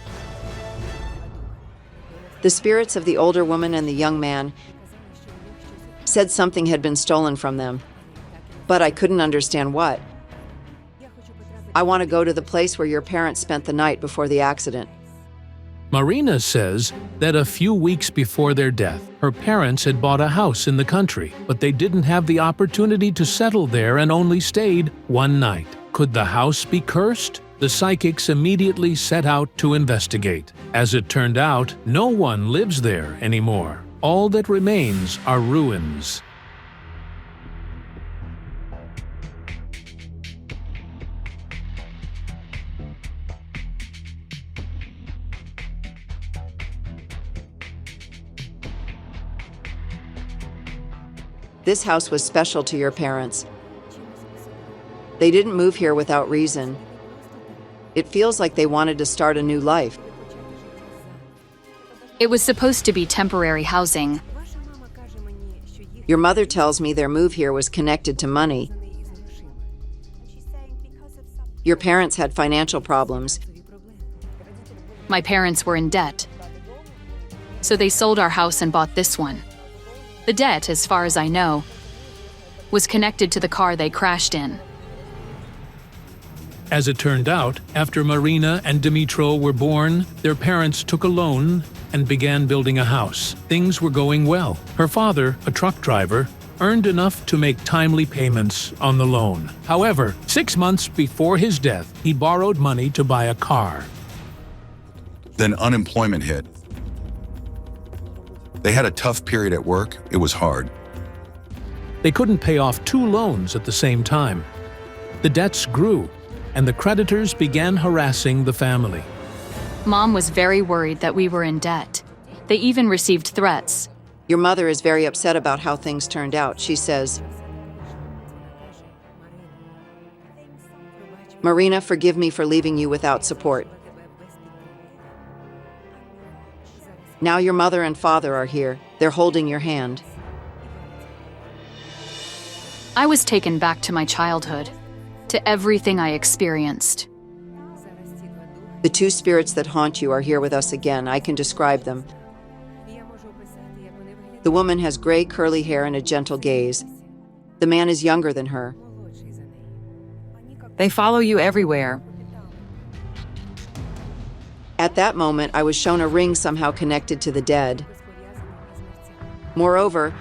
The spirits of the older woman and the young man said something had been stolen from them, but I couldn't understand what. I want to go to the place where your parents spent the night before the accident. Marina says that a few weeks before their death, her parents had bought a house in the country, but they didn't have the opportunity to settle there and only stayed one night. Could the house be cursed? The psychics immediately set out to investigate. As it turned out, no one lives there anymore. All that remains are ruins. This house was special to your parents. They didn't move here without reason. It feels like they wanted to start a new life. It was supposed to be temporary housing. Your mother tells me their move here was connected to money. Your parents had financial problems. My parents were in debt. So they sold our house and bought this one. The debt, as far as I know, was connected to the car they crashed in. As it turned out, after Marina and Dimitro were born, their parents took a loan and began building a house. Things were going well. Her father, a truck driver, earned enough to make timely payments on the loan. However, 6 months before his death, he borrowed money to buy a car. Then unemployment hit. They had a tough period at work. It was hard. They couldn't pay off 2 loans at the same time. The debts grew, and the creditors began harassing the family. Mom was very worried that we were in debt. They even received threats. Your mother is very upset about how things turned out. She says, "Marina, forgive me for leaving you without support. Now your mother and father are here. They're holding your hand." I was taken back to my childhood, to everything I experienced. The 2 spirits that haunt you are here with us again. I can describe them. The woman has gray curly hair and a gentle gaze. The man is younger than her. They follow you everywhere. At that moment, I was shown a ring somehow connected to the dead. Moreover,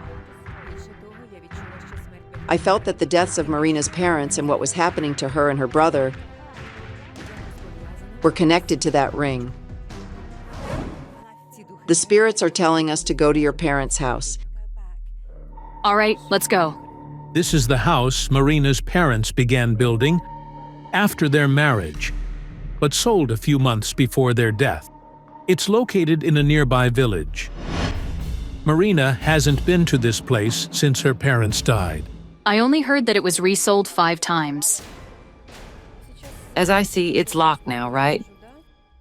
I felt that the deaths of Marina's parents and what was happening to her and her brother were connected to that ring. The spirits are telling us to go to your parents' house. All right, let's go. This is the house Marina's parents began building after their marriage, but sold a few months before their death. It's located in a nearby village. Marina hasn't been to this place since her parents died. I only heard that it was resold 5 times. As I see, it's locked now, right?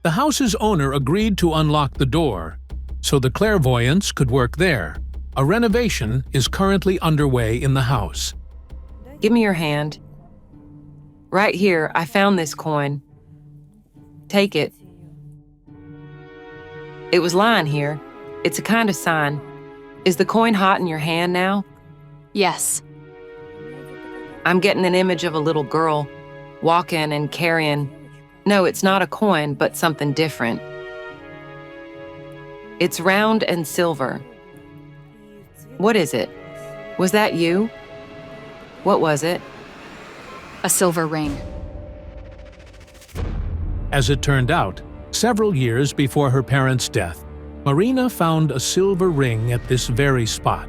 The house's owner agreed to unlock the door, so the clairvoyants could work there. A renovation is currently underway in the house. Give me your hand. Right here, I found this coin. Take it. It was lying here. It's a kind of sign. Is the coin hot in your hand now? Yes. I'm getting an image of a little girl walking and carrying. No, it's not a coin, but something different. It's round and silver. What is it? Was that you? What was it? A silver ring. As it turned out, several years before her parents' death, Marina found a silver ring at this very spot.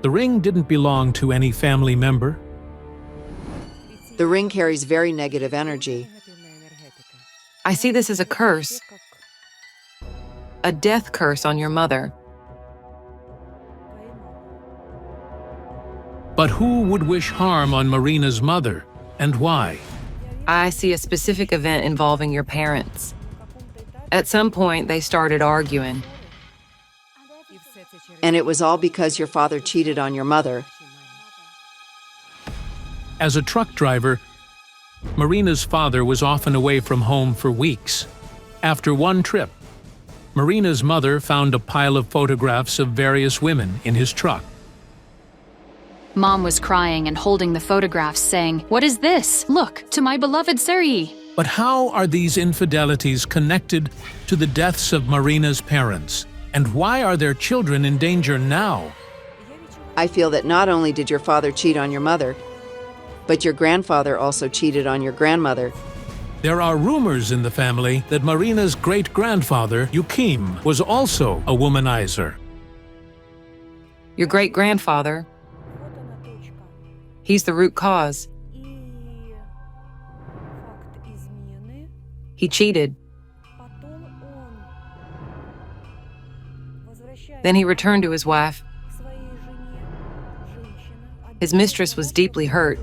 The ring didn't belong to any family member. The ring carries very negative energy. I see this as a curse. A death curse on your mother. But who would wish harm on Marina's mother, and why? I see a specific event involving your parents. At some point, they started arguing. And it was all because your father cheated on your mother. As a truck driver, Marina's father was often away from home for weeks. After one trip, Marina's mother found a pile of photographs of various women in his truck. Mom was crying and holding the photographs, saying, "What is this? Look, to my beloved Seri." But how are these infidelities connected to the deaths of Marina's parents? And why are their children in danger now? I feel that not only did your father cheat on your mother, but your grandfather also cheated on your grandmother. There are rumors in the family that Marina's great-grandfather, Yukim, was also a womanizer. Your great-grandfather. He's the root cause. He cheated. Then he returned to his wife. His mistress was deeply hurt,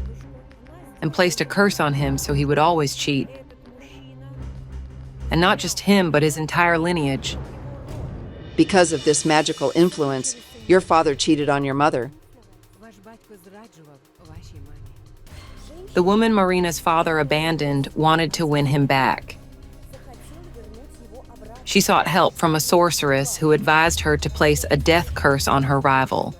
and placed a curse on him so he would always cheat. And not just him, but his entire lineage. Because of this magical influence, your father cheated on your mother. The woman Marina's father abandoned wanted to win him back. She sought help from a sorceress who advised her to place a death curse on her rival.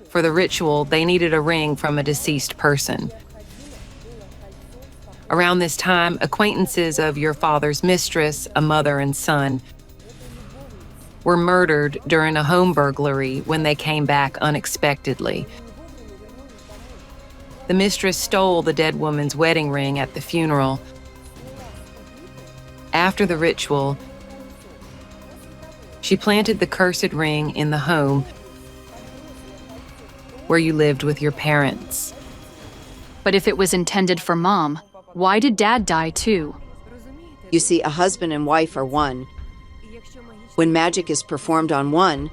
For the ritual, they needed a ring from a deceased person. Around this time, acquaintances of your father's mistress, a mother and son, were murdered during a home burglary when they came back unexpectedly. The mistress stole the dead woman's wedding ring at the funeral. After the ritual, she planted the cursed ring in the home where you lived with your parents. But if it was intended for Mom, why did Dad die too? You see, a husband and wife are one. When magic is performed on one,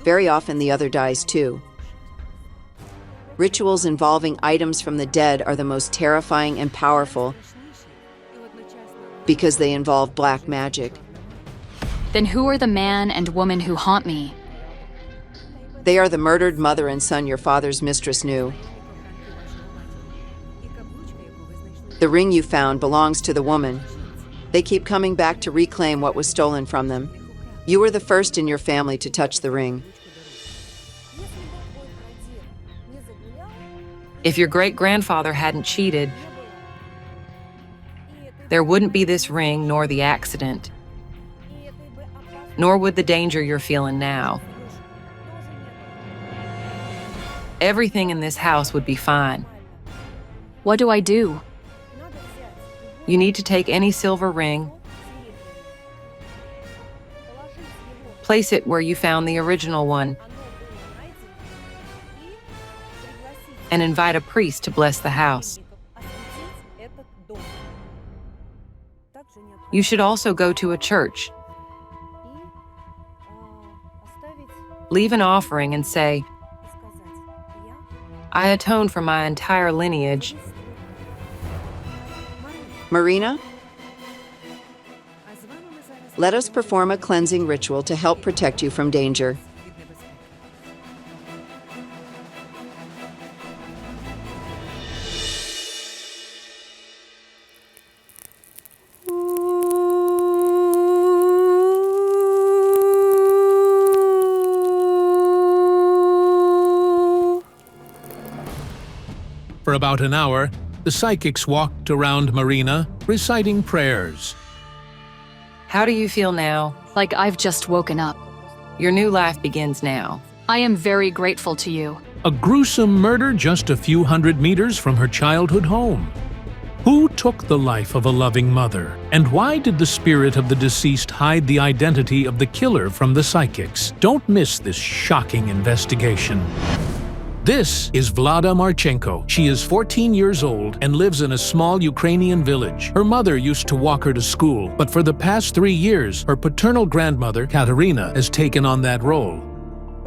very often the other dies too. Rituals involving items from the dead are the most terrifying and powerful because they involve black magic. Then who are the man and woman who haunt me? They are the murdered mother and son your father's mistress knew. The ring you found belongs to the woman. They keep coming back to reclaim what was stolen from them. You were the first in your family to touch the ring. If your great-grandfather hadn't cheated, there wouldn't be this ring nor the accident, nor would the danger you're feeling now. Everything in this house would be fine. What do I do? You need to take any silver ring, place it where you found the original one, and invite a priest to bless the house. You should also go to a church. Leave an offering and say, I atone for my entire lineage. Marina, let us perform a cleansing ritual to help protect you from danger. For about an hour, the psychics walked around Marina, reciting prayers. How do you feel now? Like I've just woken up. Your new life begins now. I am very grateful to you. A gruesome murder just a few hundred meters from her childhood home. Who took the life of a loving mother? And why did the spirit of the deceased hide the identity of the killer from the psychics? Don't miss this shocking investigation. This is Vlada Marchenko. She is 14 years old and lives in a small Ukrainian village. Her mother used to walk her to school, but for the past 3 years, her paternal grandmother, Katerina, has taken on that role.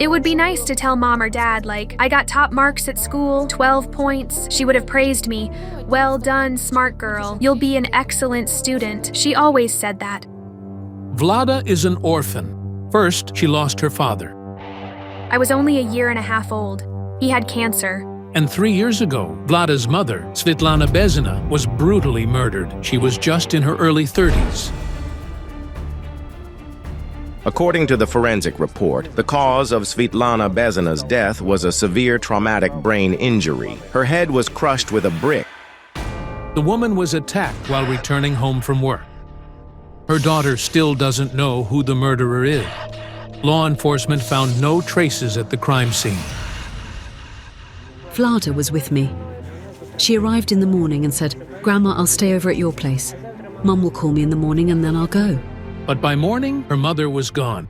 It would be nice to tell Mom or Dad, like, I got top marks at school, 12 points. She would have praised me. Well done, smart girl. You'll be an excellent student. She always said that. Vlada is an orphan. First, she lost her father. I was only a year and a half old. He had cancer. And 3 years ago, Vlada's mother, Svetlana Bezina, was brutally murdered. She was just in her early 30s. According to the forensic report, the cause of Svetlana Bezina's death was a severe traumatic brain injury. Her head was crushed with a brick. The woman was attacked while returning home from work. Her daughter still doesn't know who the murderer is. Law enforcement found no traces at the crime scene. Vlada was with me. She arrived in the morning and said, Grandma, I'll stay over at your place. Mum will call me in the morning and then I'll go. But by morning, her mother was gone.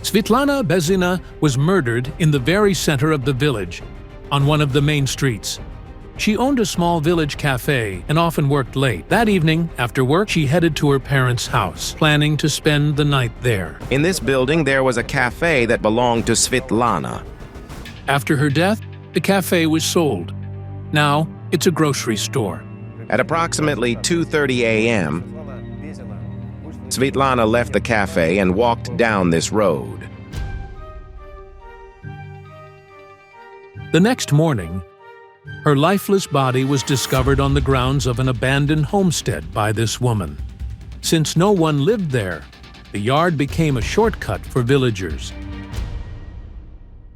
Svetlana Bezina was murdered in the very center of the village, on one of the main streets. She owned a small village cafe and often worked late. That evening, after work, she headed to her parents' house, planning to spend the night there. In this building, there was a cafe that belonged to Svetlana. After her death, the cafe was sold. Now, it's a grocery store. At approximately 2:30 a.m., Svetlana left the cafe and walked down this road. The next morning, her lifeless body was discovered on the grounds of an abandoned homestead by this woman. Since no one lived there, the yard became a shortcut for villagers.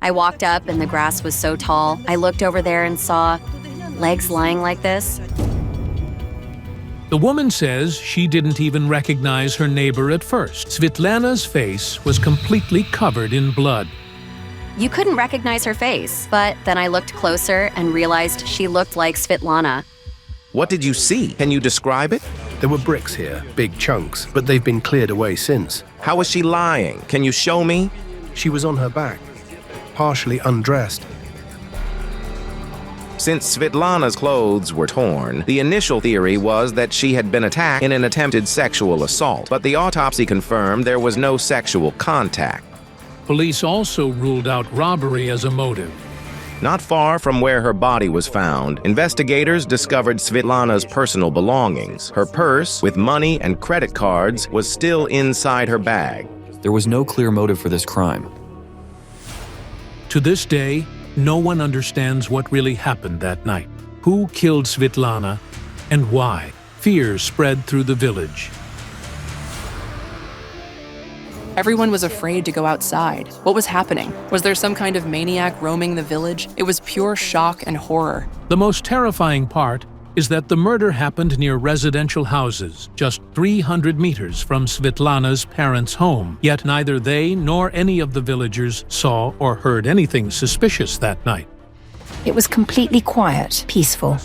I walked up and the grass was so tall, I looked over there and saw legs lying like this. The woman says she didn't even recognize her neighbor at first. Svetlana's face was completely covered in blood. You couldn't recognize her face, but then I looked closer and realized she looked like Svetlana. What did you see? Can you describe it? There were bricks here, big chunks, but they've been cleared away since. How was she lying? Can you show me? She was on her back, partially undressed. Since Svetlana's clothes were torn, the initial theory was that she had been attacked in an attempted sexual assault, but the autopsy confirmed there was no sexual contact. Police also ruled out robbery as a motive. Not far from where her body was found, investigators discovered Svetlana's personal belongings. Her purse, with money and credit cards, was still inside her bag. There was no clear motive for this crime. To this day, no one understands what really happened that night. Who killed Svetlana and why? Fear spread through the village. Everyone was afraid to go outside. What was happening? Was there some kind of maniac roaming the village? It was pure shock and horror. The most terrifying part is that the murder happened near residential houses, just 300 meters from Svetlana's parents' home. Yet neither they nor any of the villagers saw or heard anything suspicious that night. It was completely quiet, peaceful.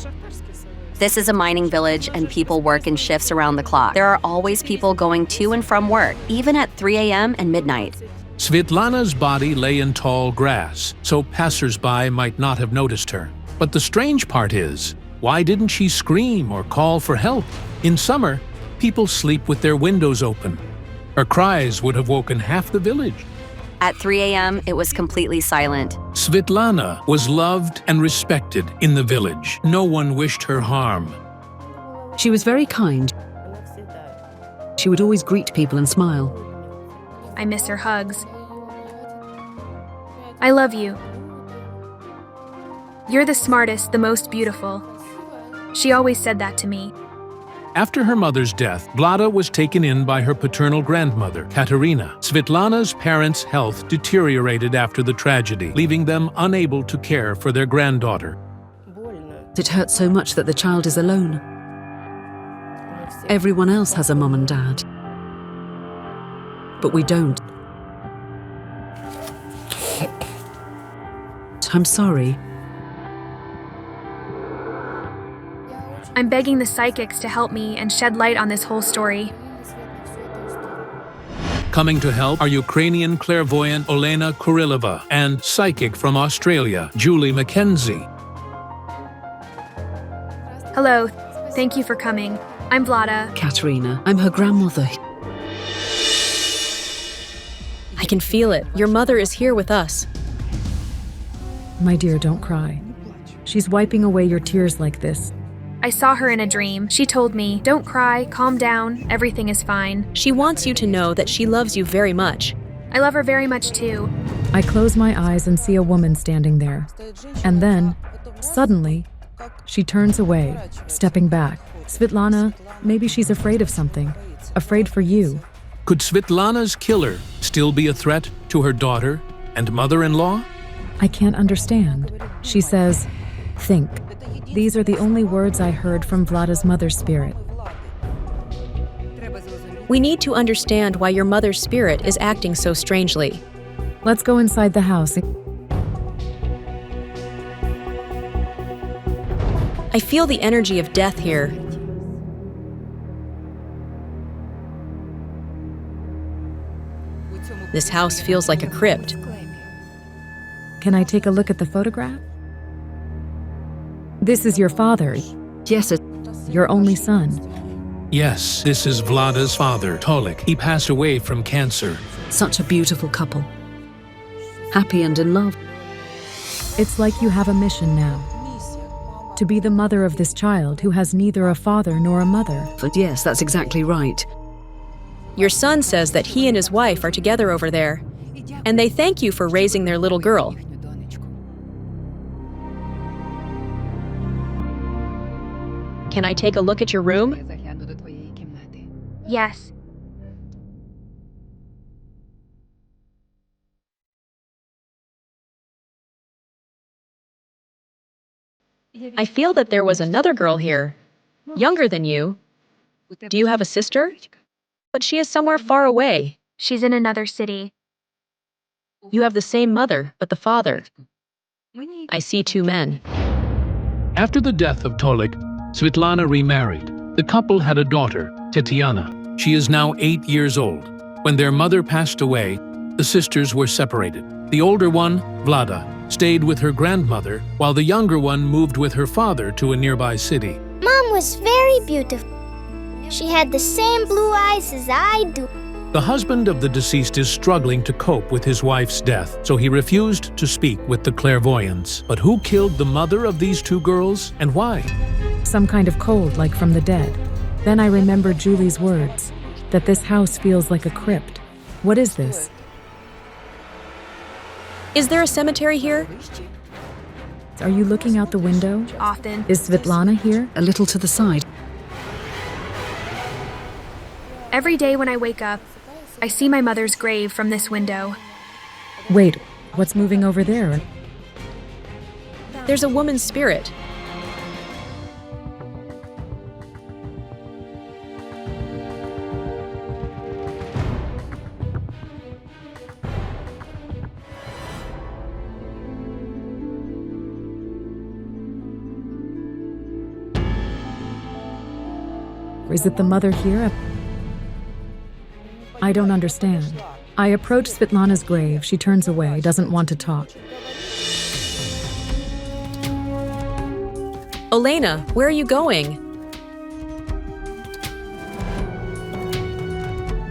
This is a mining village and people work in shifts around the clock. There are always people going to and from work, even at 3 a.m. and midnight. Svetlana's body lay in tall grass, so passers-by might not have noticed her. But the strange part is, why didn't she scream or call for help? In summer, people sleep with their windows open. Her cries would have woken half the village. At 3 a.m., it was completely silent. Svetlana was loved and respected in the village. No one wished her harm. She was very kind. She would always greet people and smile. I miss her hugs. I love you. You're the smartest, the most beautiful. She always said that to me. After her mother's death, Vlada was taken in by her paternal grandmother, Katerina. Svetlana's parents' health deteriorated after the tragedy, leaving them unable to care for their granddaughter. It hurts so much that the child is alone. Everyone else has a mum and dad. But we don't. I'm sorry. I'm begging the psychics to help me and shed light on this whole story. Coming to help are Ukrainian clairvoyant Olena Kurilova and psychic from Australia, Julie Mackenzie. Hello, thank you for coming. I'm Vlada. Katerina, I'm her grandmother. I can feel it. Your mother is here with us. My dear, don't cry. She's wiping away your tears like this. I saw her in a dream. She told me, don't cry, calm down, everything is fine. She wants you to know that she loves you very much. I love her very much too. I close my eyes and see a woman standing there. And then, suddenly, she turns away, stepping back. Svetlana, maybe she's afraid of something. Afraid for you. Could Svetlana's killer still be a threat to her daughter and mother-in-law? I can't understand. She says, think. These are the only words I heard from Vlada's mother's spirit. We need to understand why your mother's spirit is acting so strangely. Let's go inside the house. I feel the energy of death here. This house feels like a crypt. Can I take a look at the photograph? This is your father. Yes, your only son. Yes, this is Vlada's father, Tolik. He passed away from cancer. Such a beautiful couple. Happy and in love. It's like you have a mission now. to be the mother of this child who has neither a father nor a mother. But yes, that's exactly right. Your son says that he and his wife are together over there, and they thank you for raising their little girl. Can I take a look at your room? Yes. I feel that there was another girl here, younger than you. Do you have a sister? But she is somewhere far away. She's in another city. You have the same mother, but the father. I see two men. After the death of Tolik, Svitlana remarried. The couple had a daughter, Tetiana. She is now 8 years old. When their mother passed away, the sisters were separated. The older one, Vlada, stayed with her grandmother, while the younger one moved with her father to a nearby city. Mom was very beautiful. She had the same blue eyes as I do. The husband of the deceased is struggling to cope with his wife's death, so he refused to speak with the clairvoyants. But who killed the mother of these two girls, and why? Some kind of cold, like from the dead. Then I remembered Julie's words, that this house feels like a crypt. What is this? Is there a cemetery here? Are you looking out the window? Often. Is Svitlana here? A little to the side. Every day when I wake up, I see my mother's grave from this window. Wait, what's moving over there? There's a woman's spirit. Is it the mother here? I don't understand. I approach Svitlana's grave. She turns away, doesn't want to talk. Olena, where are you going?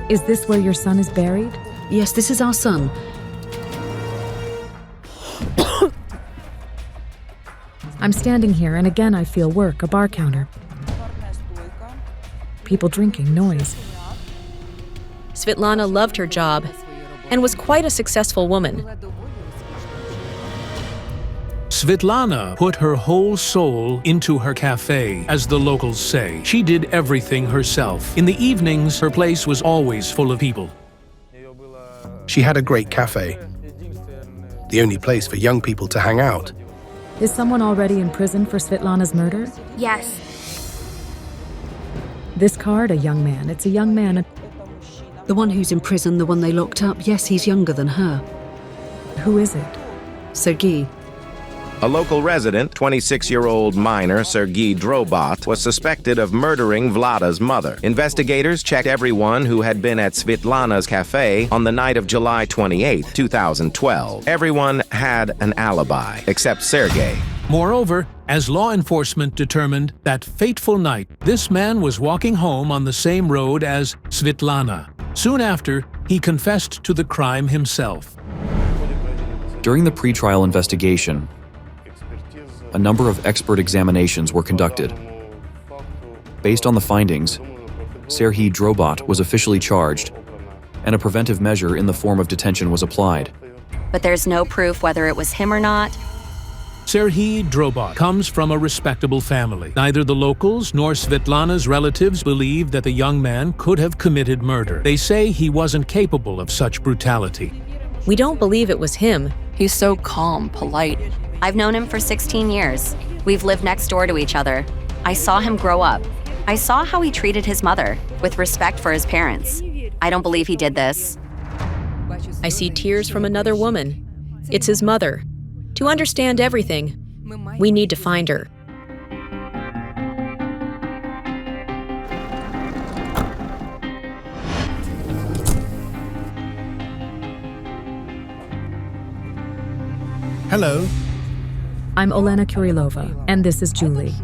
Is this where your son is buried? Yes, this is our son. I'm standing here, and again I feel work, a bar counter. People drinking, noise. Svitlana loved her job and was quite a successful woman. Svitlana put her whole soul into her cafe, as the locals say. She did everything herself. In the evenings, her place was always full of people. She had a great cafe, the only place for young people to hang out. Is someone already in prison for Svitlana's murder? Yes. This card, a young man. It's a young man. The one who's in prison, the one they locked up, yes, he's younger than her. Who is it? Sergei. A local resident, 26-year-old minor Sergei Drobot, was suspected of murdering Vlada's mother. Investigators checked everyone who had been at Svitlana's cafe on the night of July 28, 2012. Everyone had an alibi, except Sergei. Moreover, as law enforcement determined that fateful night, this man was walking home on the same road as Svitlana. Soon after, he confessed to the crime himself. During the pretrial investigation, a number of expert examinations were conducted. Based on the findings, Sergei Drobot was officially charged, and a preventive measure in the form of detention was applied. But there's no proof whether it was him or not. Sergei Drobot comes from a respectable family. Neither the locals nor Svitlana's relatives believe that the young man could have committed murder. They say he wasn't capable of such brutality. We don't believe it was him. He's so calm, polite. I've known him for 16 years. We've lived next door to each other. I saw him grow up. I saw how he treated his mother, with respect for his parents. I don't believe he did this. I see tears from another woman. It's his mother. To understand everything, we need to find her. Hello. I'm Olena Kurilova, and this is Julie.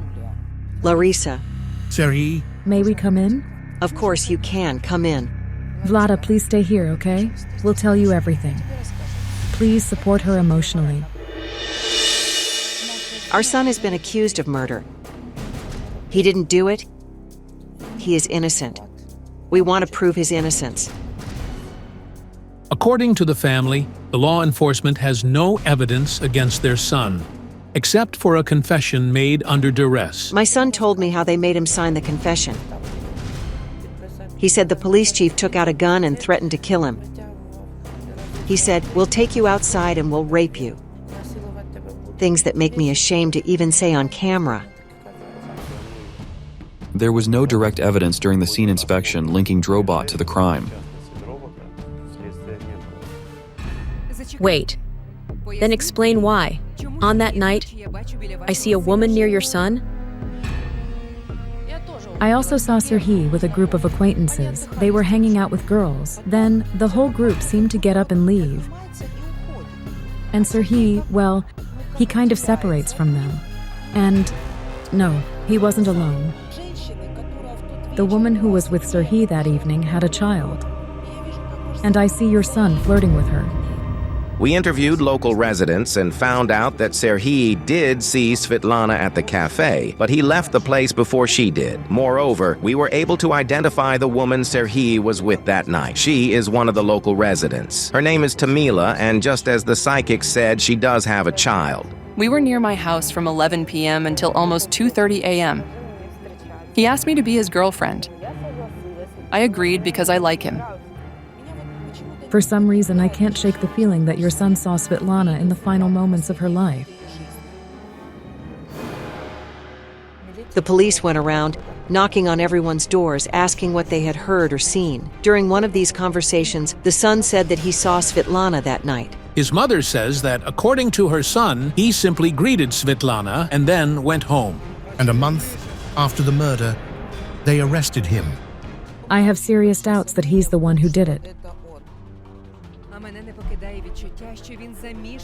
Larissa. Sergei. May we come in? Of course you can. Come in. Vlada, please stay here, okay? We'll tell you everything. Please support her emotionally. Our son has been accused of murder. He didn't do it. He is innocent. We want to prove his innocence. According to the family, the law enforcement has no evidence against their son, except for a confession made under duress. My son told me how they made him sign the confession. He said the police chief took out a gun and threatened to kill him. He said, "We'll take you outside and we'll rape you." Things that make me ashamed to even say on camera. There was no direct evidence during the scene inspection linking Drobot to the crime. Wait. Then explain why. On that night, I see a woman near your son? I also saw Serhiy with a group of acquaintances. They were hanging out with girls. Then the whole group seemed to get up and leave. And Serhiy, well, he kind of separates from them. And no, he wasn't alone. The woman who was with Serhiy that evening had a child. And I see your son flirting with her. We interviewed local residents and found out that Serhiy did see Svitlana at the cafe, but he left the place before she did. Moreover, we were able to identify the woman Serhiy was with that night. She is one of the local residents. Her name is Tamila, and just as the psychic said, she does have a child. We were near my house from 11 p.m. until almost 2:30 a.m. He asked me to be his girlfriend. I agreed because I like him. For some reason, I can't shake the feeling that your son saw Svitlana in the final moments of her life. The police went around, knocking on everyone's doors, asking what they had heard or seen. During one of these conversations, the son said that he saw Svitlana that night. His mother says that, according to her son, he simply greeted Svitlana and then went home. And a month after the murder, they arrested him. I have serious doubts that he's the one who did it.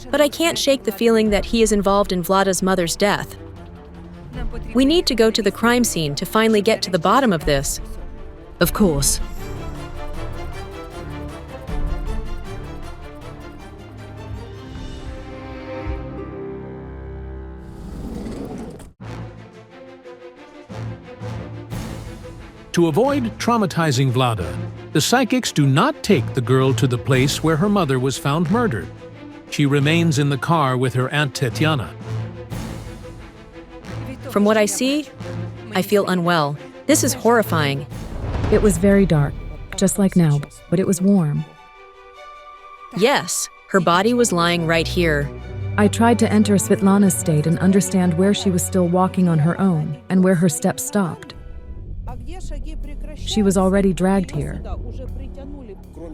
But I can't shake the feeling that he is involved in Vlada's mother's death. We need to go to the crime scene to finally get to the bottom of this. Of course. To avoid traumatizing Vlada, the psychics do not take the girl to the place where her mother was found murdered. She remains in the car with her Aunt Tetiana. From what I see, I feel unwell. This is horrifying. It was very dark, just like now, but it was warm. Yes, her body was lying right here. I tried to enter Svitlana's state and understand where she was still walking on her own and where her steps stopped. She was already dragged here.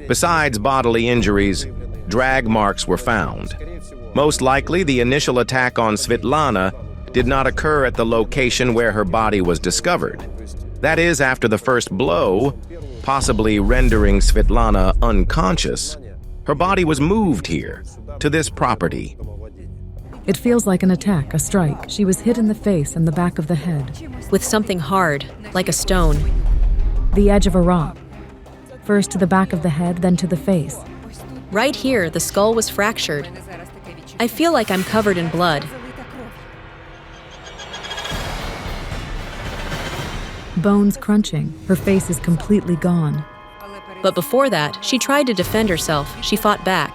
Besides bodily injuries, drag marks were found. Most likely, the initial attack on Svitlana did not occur at the location where her body was discovered. That is, after the first blow, possibly rendering Svitlana unconscious, her body was moved here, to this property. It feels like an attack, a strike. She was hit in the face and the back of the head. With something hard, like a stone. The edge of a rock. First to the back of the head, then to the face. Right here, the skull was fractured. I feel like I'm covered in blood. Bones crunching. Her face is completely gone. But before that, she tried to defend herself. She fought back.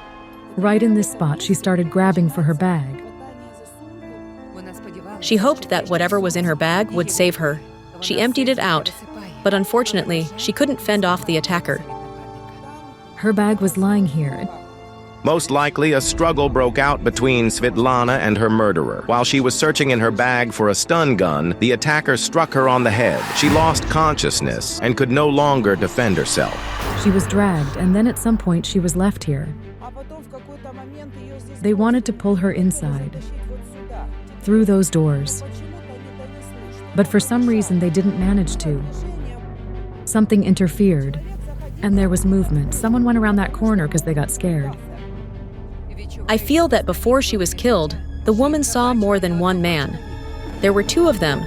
Right in this spot, she started grabbing for her bag. She hoped that whatever was in her bag would save her. She emptied it out, but unfortunately, she couldn't fend off the attacker. Her bag was lying here. Most likely, a struggle broke out between Svitlana and her murderer. While she was searching in her bag for a stun gun, the attacker struck her on the head. She lost consciousness and could no longer defend herself. She was dragged, and then at some point she was left here. They wanted to pull her inside, through those doors. But for some reason they didn't manage to. Something interfered, and there was movement. Someone went around that corner because they got scared. I feel that before she was killed, the woman saw more than one man. There were two of them.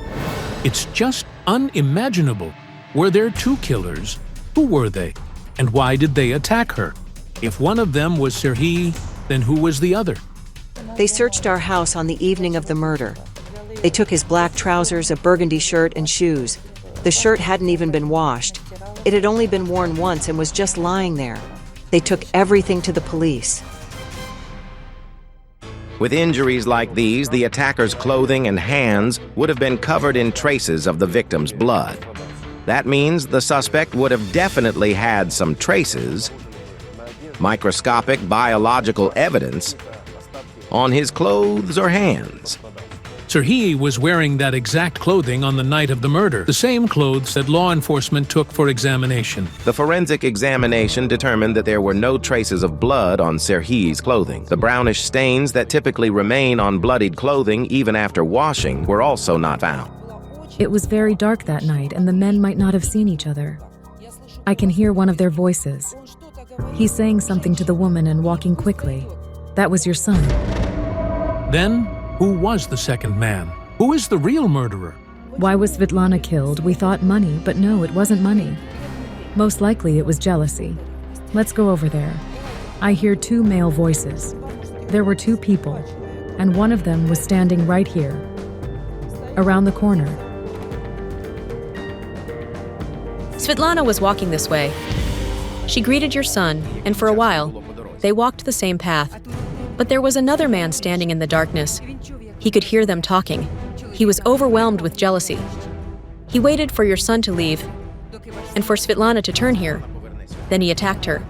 It's just unimaginable. Were there two killers? Who were they? And why did they attack her? If one of them was Serhiy, then who was the other? They searched our house on the evening of the murder. They took his black trousers, a burgundy shirt, and shoes. The shirt hadn't even been washed. It had only been worn once and was just lying there. They took everything to the police. With injuries like these, the attacker's clothing and hands would have been covered in traces of the victim's blood. That means the suspect would have definitely had some traces, microscopic biological evidence, on his clothes or hands. Serhiy was wearing that exact clothing on the night of the murder, the same clothes that law enforcement took for examination. The forensic examination determined that there were no traces of blood on Serhiy's clothing. The brownish stains that typically remain on bloodied clothing even after washing were also not found. It was very dark that night, and the men might not have seen each other. I can hear one of their voices. He's saying something to the woman and walking quickly. That was your son. Then, who was the second man? Who is the real murderer? Why was Svitlana killed? We thought money, but no, it wasn't money. Most likely it was jealousy. Let's go over there. I hear two male voices. There were two people, and one of them was standing right here, around the corner. Svitlana was walking this way. She greeted your son, and for a while, they walked the same path. But there was another man standing in the darkness. He could hear them talking. He was overwhelmed with jealousy. He waited for your son to leave, and for Svitlana to turn here. Then he attacked her.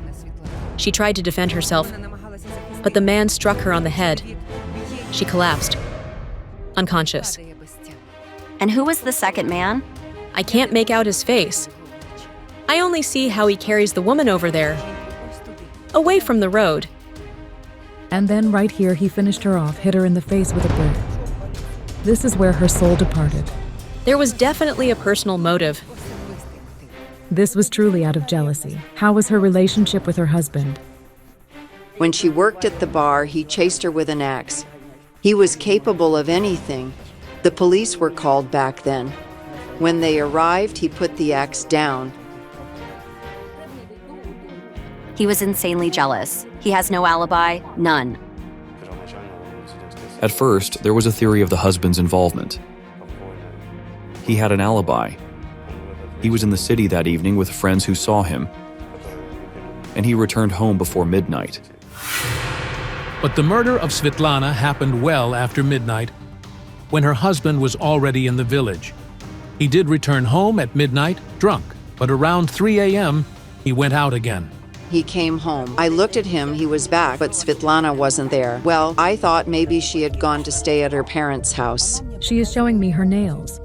She tried to defend herself, but the man struck her on the head. She collapsed, unconscious. And who was the second man? I can't make out his face. I only see how he carries the woman over there, away from the road. And then right here he finished her off, hit her in the face with a brick. This is where her soul departed. There was definitely a personal motive. This was truly out of jealousy. How was her relationship with her husband? When she worked at the bar, he chased her with an axe. He was capable of anything. The police were called back then. When they arrived, he put the axe down. He was insanely jealous. He has no alibi, none. At first, there was a theory of the husband's involvement. He had an alibi. He was in the city that evening with friends who saw him, and he returned home before midnight. But the murder of Svitlana happened well after midnight, when her husband was already in the village. He did return home at midnight, drunk, but around 3 a.m., he went out again. He came home. I looked at him, he was back, but Svitlana wasn't there. Well, I thought maybe she had gone to stay at her parents' house. She is showing me her nails.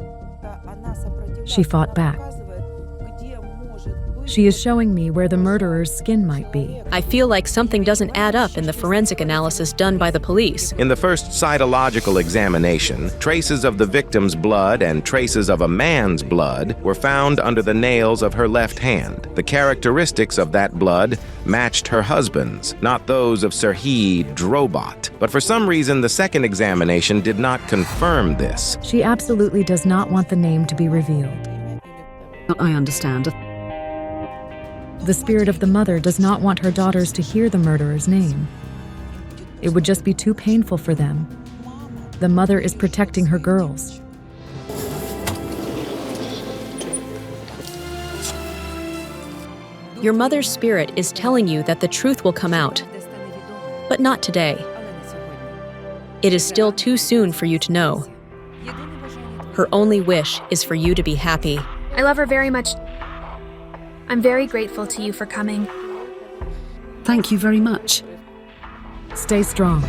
She fought back. She is showing me where the murderer's skin might be. I feel like something doesn't add up in the forensic analysis done by the police. In the first cytological examination, traces of the victim's blood and traces of a man's blood were found under the nails of her left hand. The characteristics of that blood matched her husband's, not those of Serhiy Drobot. But for some reason, the second examination did not confirm this. She absolutely does not want the name to be revealed. I understand. The spirit of the mother does not want her daughters to hear the murderer's name. It would just be too painful for them. The mother is protecting her girls. Your mother's spirit is telling you that the truth will come out, but not today. It is still too soon for you to know. Her only wish is for you to be happy. I love her very much. I'm very grateful to you for coming. Thank you very much. Stay strong.